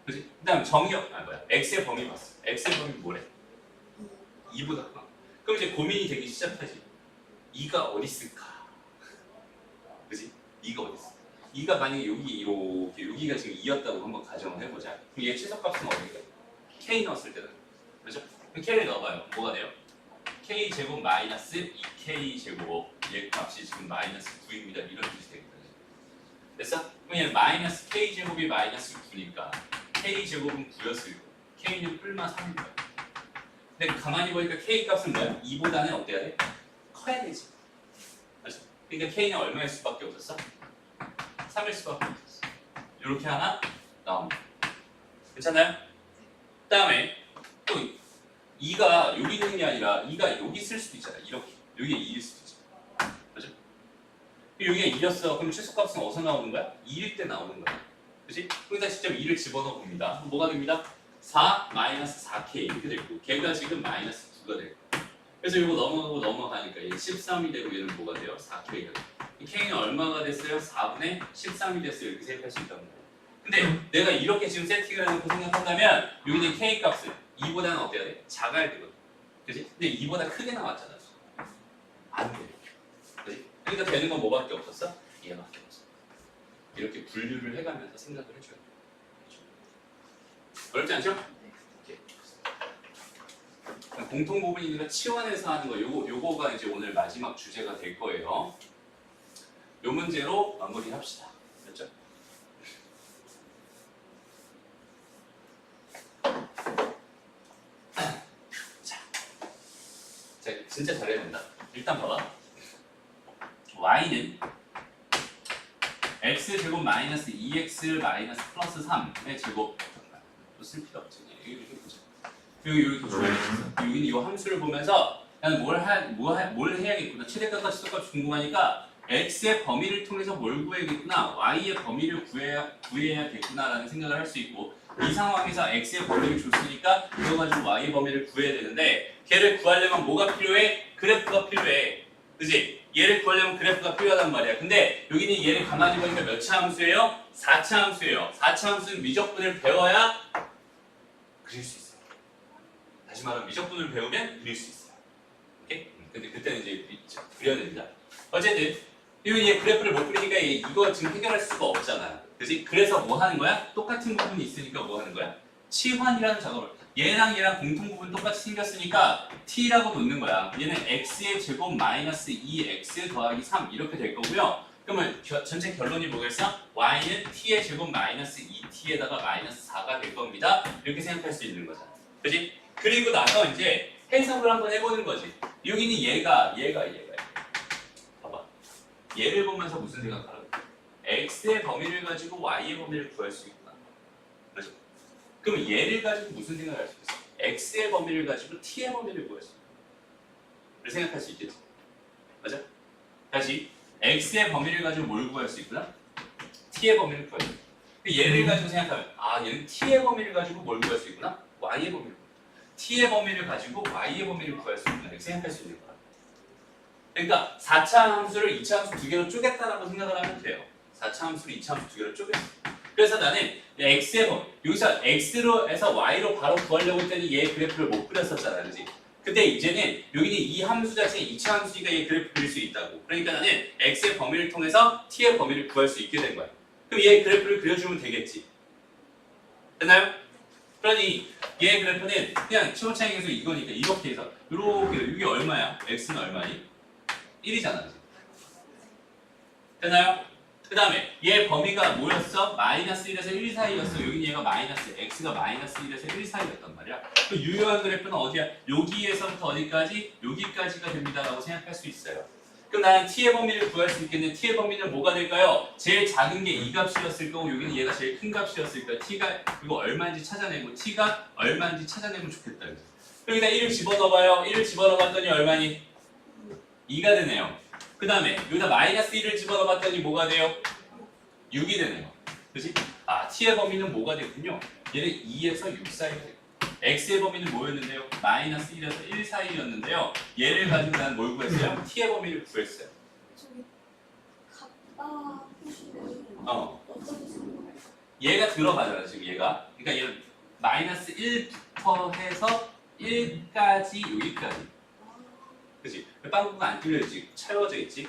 그치? 그 다음 정의역, x의 범위 봤어. x의 범위 뭐래? 2보다 커. 그럼 이제 고민이 되기 시작하지. 2가 어디 있을까? 그치? 2가 어디 있을까? 2가 만약에 여기 이렇게, 여기가 지금 2였다고 한번 가정을 해보자. 그럼 얘 최소값은 어디가? k 넣었을 때는. 그죠? 그럼 k를 넣어봐요. 뭐가 돼요? k 제곱 마이너스 2k 제곱 얘 값이 지금 마이너스 9입니다. 이런 뜻이 되겠다. 됐어? 그럼 얘는 마이너스 k 제곱이 마이너스 9니까 k 제곱은 9였을 거고 k는 뿔만 3일 거야. 근데 가만히 보니까 k 값은 뭐야? 2보다는 어때야 돼? 커야 되지. 맞죠? 그러니까 k는 얼마일 수밖에 없었어? 3일 수밖에 없었어. 이렇게 하나 나옵니다. 괜찮아요? 그 다음에 또 2가 여기 있는 게 아니라 2가 여기 있을 수도 있잖아. 이렇게. 여기에 2일 수도 있잖아. 그죠? 여기가 2였어. 그럼 최소값은 어디서 나오는 거야? 2일 때 나오는 거야. 그치? 여기다 직접 2를 집어넣어 봅니다. 뭐가 됩니다? 4 마이너스 4k 이렇게 되고 걔가 지금 마이너스 9가 되고 그래서 이거 넘어가고 넘어가니까 얘 13이 되고 얘는 뭐가 돼요? 4k가 돼요. 이 k는 얼마가 됐어요? 4분의 13이 됐어요. 이렇게 생각할 수 있다는 거예요. 근데 내가 이렇게 지금 세팅을 해놓고 생각한다면 여기는 k 값은 2보다는 어때야 돼? 작아야 되거든. 그치? 근데 2보다 크게 나왔잖아. 안 돼. 그치? 그러니까 되는 건 뭐밖에 없었어? 얘밖에 없어. 이렇게 분류를 해가면서 생각을 해줘야 돼. 어렵지 않죠? 오케이. 공통 부분이니까 치환해서 하는 거 요거가 이제 오늘 마지막 주제가 될 거예요. 요 문제로 마무리합시다. 됐죠? 자, 진짜 잘해야 된다. 일단 봐봐. y는 x제곱 마이너스 2x 마이너스 플러스 3의 제곱. 또 쓸 필요 없지. 이렇게 보자. 여기 이렇게 줘야 되겠어. 여기는 이 함수를 보면서 나는 뭘 해야겠구나. 최대값과 치소값이 궁금하니까 x의 범위를 통해서 뭘 구해야겠구나. y의 범위를 구해야겠구나라는 생각을 할 수 있고 이 상황에서 x의 범위를 줬으니까 이거 가지고 y의 범위를 구해야 되는데 걔를 구하려면 뭐가 필요해? 그래프가 필요해. 그지? 얘를 구하려면 그래프가 필요하단 말이야. 근데 여기는 얘를 가만히 보니까 몇 차 함수예요? 4차 함수예요. 4차 함수는 미적분을 배워야 그릴 수 있어요. 다시 말하면 미적분을 배우면 그릴 수 있어요. 오케이? 근데 그때는 이제 그려야 됩니다. 어쨌든 여기 얘 그래프를 못 그리니까 이거 지금 해결할 수가 없잖아. 그지? 그래서 뭐 하는 거야? 똑같은 부분이 있으니까 뭐 하는 거야? 치환이라는 작업을. 얘랑 공통 부분 똑같이 생겼으니까 t라고 놓는 거야. 얘는 x의 제곱 마이너스 2x 더하기 3 이렇게 될 거고요. 그러면 전체 결론이 뭐겠어? y는 t의 제곱 마이너스 2t에다가 마이너스 4가 될 겁니다. 이렇게 생각할 수 있는 거잖아. 그지? 그리고 나서 이제 해석을 한번 해보는 거지. 여기는 얘가. 봐봐. 얘를 보면서 무슨 생각하라고? x의 범위를 가지고 y의 범위를 구할 수 있구나. 그렇죠? 그럼 얘를 가지고 무슨 생각을 할 수 있어? x의 범위를 가지고 t의 범위를 구할 수 있구나. 생각할 수 있겠지? 맞아? 다시 x의 범위를 가지고 뭘 구할 수 있구나? t의 범위를 구할 수 있구나. 얘를 가지고 생각하면 얘는 t의 범위를 가지고 뭘 구할 수 있구나? y의 범위를. t의 범위를 가지고 y의 범위를 구할 수 있구나. 이렇게 생각할 수 있는 거야. 그러니까 4차 함수를 2차 함수 두 개로 쪼갰다라고 생각을 하면 돼요. 4차 함수를 2차 함수 두 개로 쪼갰어. 그래서 나는 x의 범위, 여기서 x로 해서 y로 바로 구하려고 했더니 얘 그래프를 못 그렸었잖아. 그지? 근데 이제는 여기는 이 함수 자체가 2차 함수니까 얘 그래프 그릴 수 있다고. 그러니까 나는 x의 범위를 통해서 t의 범위를 구할 수 있게 된 거야. 그럼 얘 그래프를 그려주면 되겠지. 됐나요? 그러니 얘 그래프는 그냥 치워차이에서 이거니까 이렇게 해서 이렇게 이게 얼마야? x는 얼마니? 1이잖아. 그치? 됐나요? 그 다음에 얘 범위가 뭐였어? 마이너스 1에서 1 사이였어. 여기 얘가 마이너스 x가 마이너스 1에서 1 사이였단 말이야. 그 유효한 그래프는 어디야? 여기에서부터 어디까지? 여기까지가 됩니다 라고 생각할 수 있어요. 그럼 나는 t의 범위를 구할 수 있겠는데 t의 범위는 뭐가 될까요? 제일 작은 게 이 값이었을 거고 여기는 얘가 제일 큰 값이었을 거야. t가 이거 얼마인지 찾아내고 t가 얼마인지 찾아내면 좋겠다. 여기다 1을 집어넣어봐요. 1을 집어넣어봤더니 얼마니? 2가 되네요. 그 다음에 여기다 마이너스 1을 집어넣어봤더니 뭐가 돼요? 6이 되네요. 그치? t의 범위는 뭐가 됐군요. 얘는 2에서 6 사이가 돼요. x의 범위는 뭐였는데요? 마이너스 1에서 1 사이였는데요. 얘를 가지고 나는 뭘 구했어요? t의 범위를 구했어요. 저기 갖다 보시면 어떤 식으로? 얘가 들어가잖아 지금 얘가. 그러니까 얘는 마이너스 1부터 해서 1까지 여기까지. 그치? 빵꾸가 안 뚫려있지? 채워져 있지?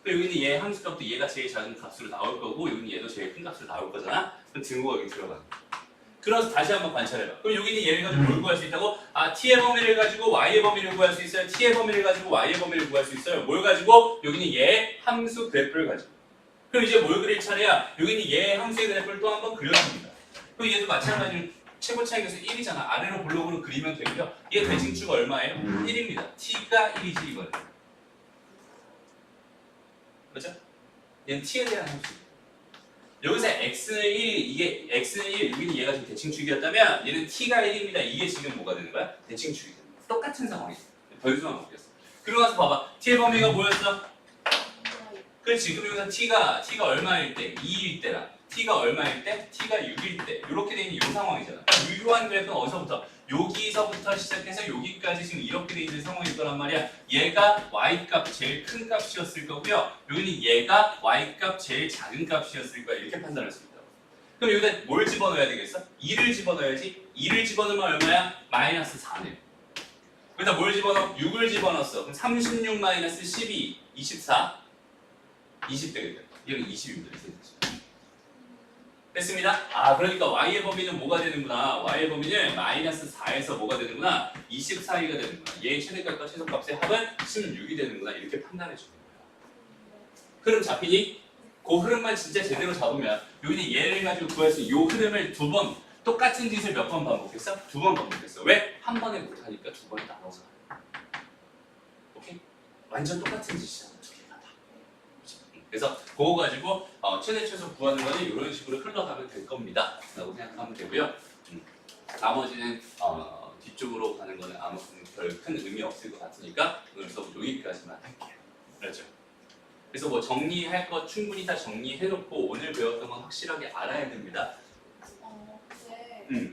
여기는 얘 함수값도 얘가 제일 작은 값으로 나올 거고 여기는 얘도 제일 큰 값으로 나올 거잖아? 그럼 등호가 여기 들어가. 그래서 다시 한번 관찰해봐. 그럼 여기는 얘를 가지고 뭘 구할 수 있다고? 아, t의 범위를 가지고 y의 범위를 구할 수 있어요. t의 범위를 가지고 y의 범위를 구할 수 있어요. 뭘 가지고? 여기는 얘의 함수 그래프를 가지고. 그럼 이제 뭘 그릴 차례야? 여기는 얘의 함수의 그래프를 또 한번 그려줍니다. 그럼 얘도 마찬가지로 최고 차이계수 1이잖아. 아래로 블록으로 그리면 되고요. 얘 대칭축 얼마예요? 1입니다. t가 1이지 이거는. 그렇죠? 얘는 t에 대한 함수. 여기서 x는 1, 이게 x는 1, 여기는 얘가 지금 대칭축이었다면 얘는 t가 1입니다. 이게 지금 뭐가 되는 거야? 대칭축이 되는 거야. 똑같은 상황이야. 변수만 바뀌었어. 그러고 나서 봐봐. t의 범위가 뭐였어? 그렇지. 그럼 여기서 t가 얼마일 때? 2일 때랑 t가 얼마일 때? t가 6일 때. 이렇게 돼 있는 이 상황이잖아. 그러니까 유효한 그래프는 어디서부터? 여기서부터 시작해서 여기까지 지금 이렇게 돼 있는 상황일 거란 말이야. 얘가 y값 제일 큰 값이었을 거고요. 여기는 얘가 y값 제일 작은 값이었을 거야. 이렇게 판단할 수 있다고. 그럼 여기다 뭘 집어넣어야 되겠어? 2를 집어넣어야지. 2를 집어넣으면 얼마야? 마이너스 4네. 여기다 뭘 집어넣어? 6을 집어넣었어. 그럼 36 마이너스 12, 24. 20 되겠다. 얘는 20입니다. 됐습니다. 아, 그러니까 y의 범위는 뭐가 되는구나. y의 범위는 마이너스 4에서 뭐가 되는구나. 24이가 되는구나. 얘의 최대값과 최소값의 합은 16이 되는구나. 이렇게 판단해 주는 거야. 흐름 잡히니? 그 흐름만 진짜 제대로 잡으면 여기는 얘를 가지고 구할 수 있는 이 흐름을 두 번 똑같은 짓을 몇 번 반복했어? 두 번 반복했어. 왜? 한 번에 못하니까 두 번에 나눠서. 오케이? 완전 똑같은 짓이잖아. 그래서 그거 가지고 최대 최소 구하는 거는 이런 식으로 흘러가면 될 겁니다. 라고 생각하면 되고요. 나머지는 뒤쪽으로 가는 거는 아무 별 큰 의미 없을 것 같으니까 오늘 수업 여기까지만 할게요. 그렇죠? 그래서 뭐 정리할 거 충분히 다 정리해놓고 오늘 배웠던 건 확실하게 알아야 됩니다. 근데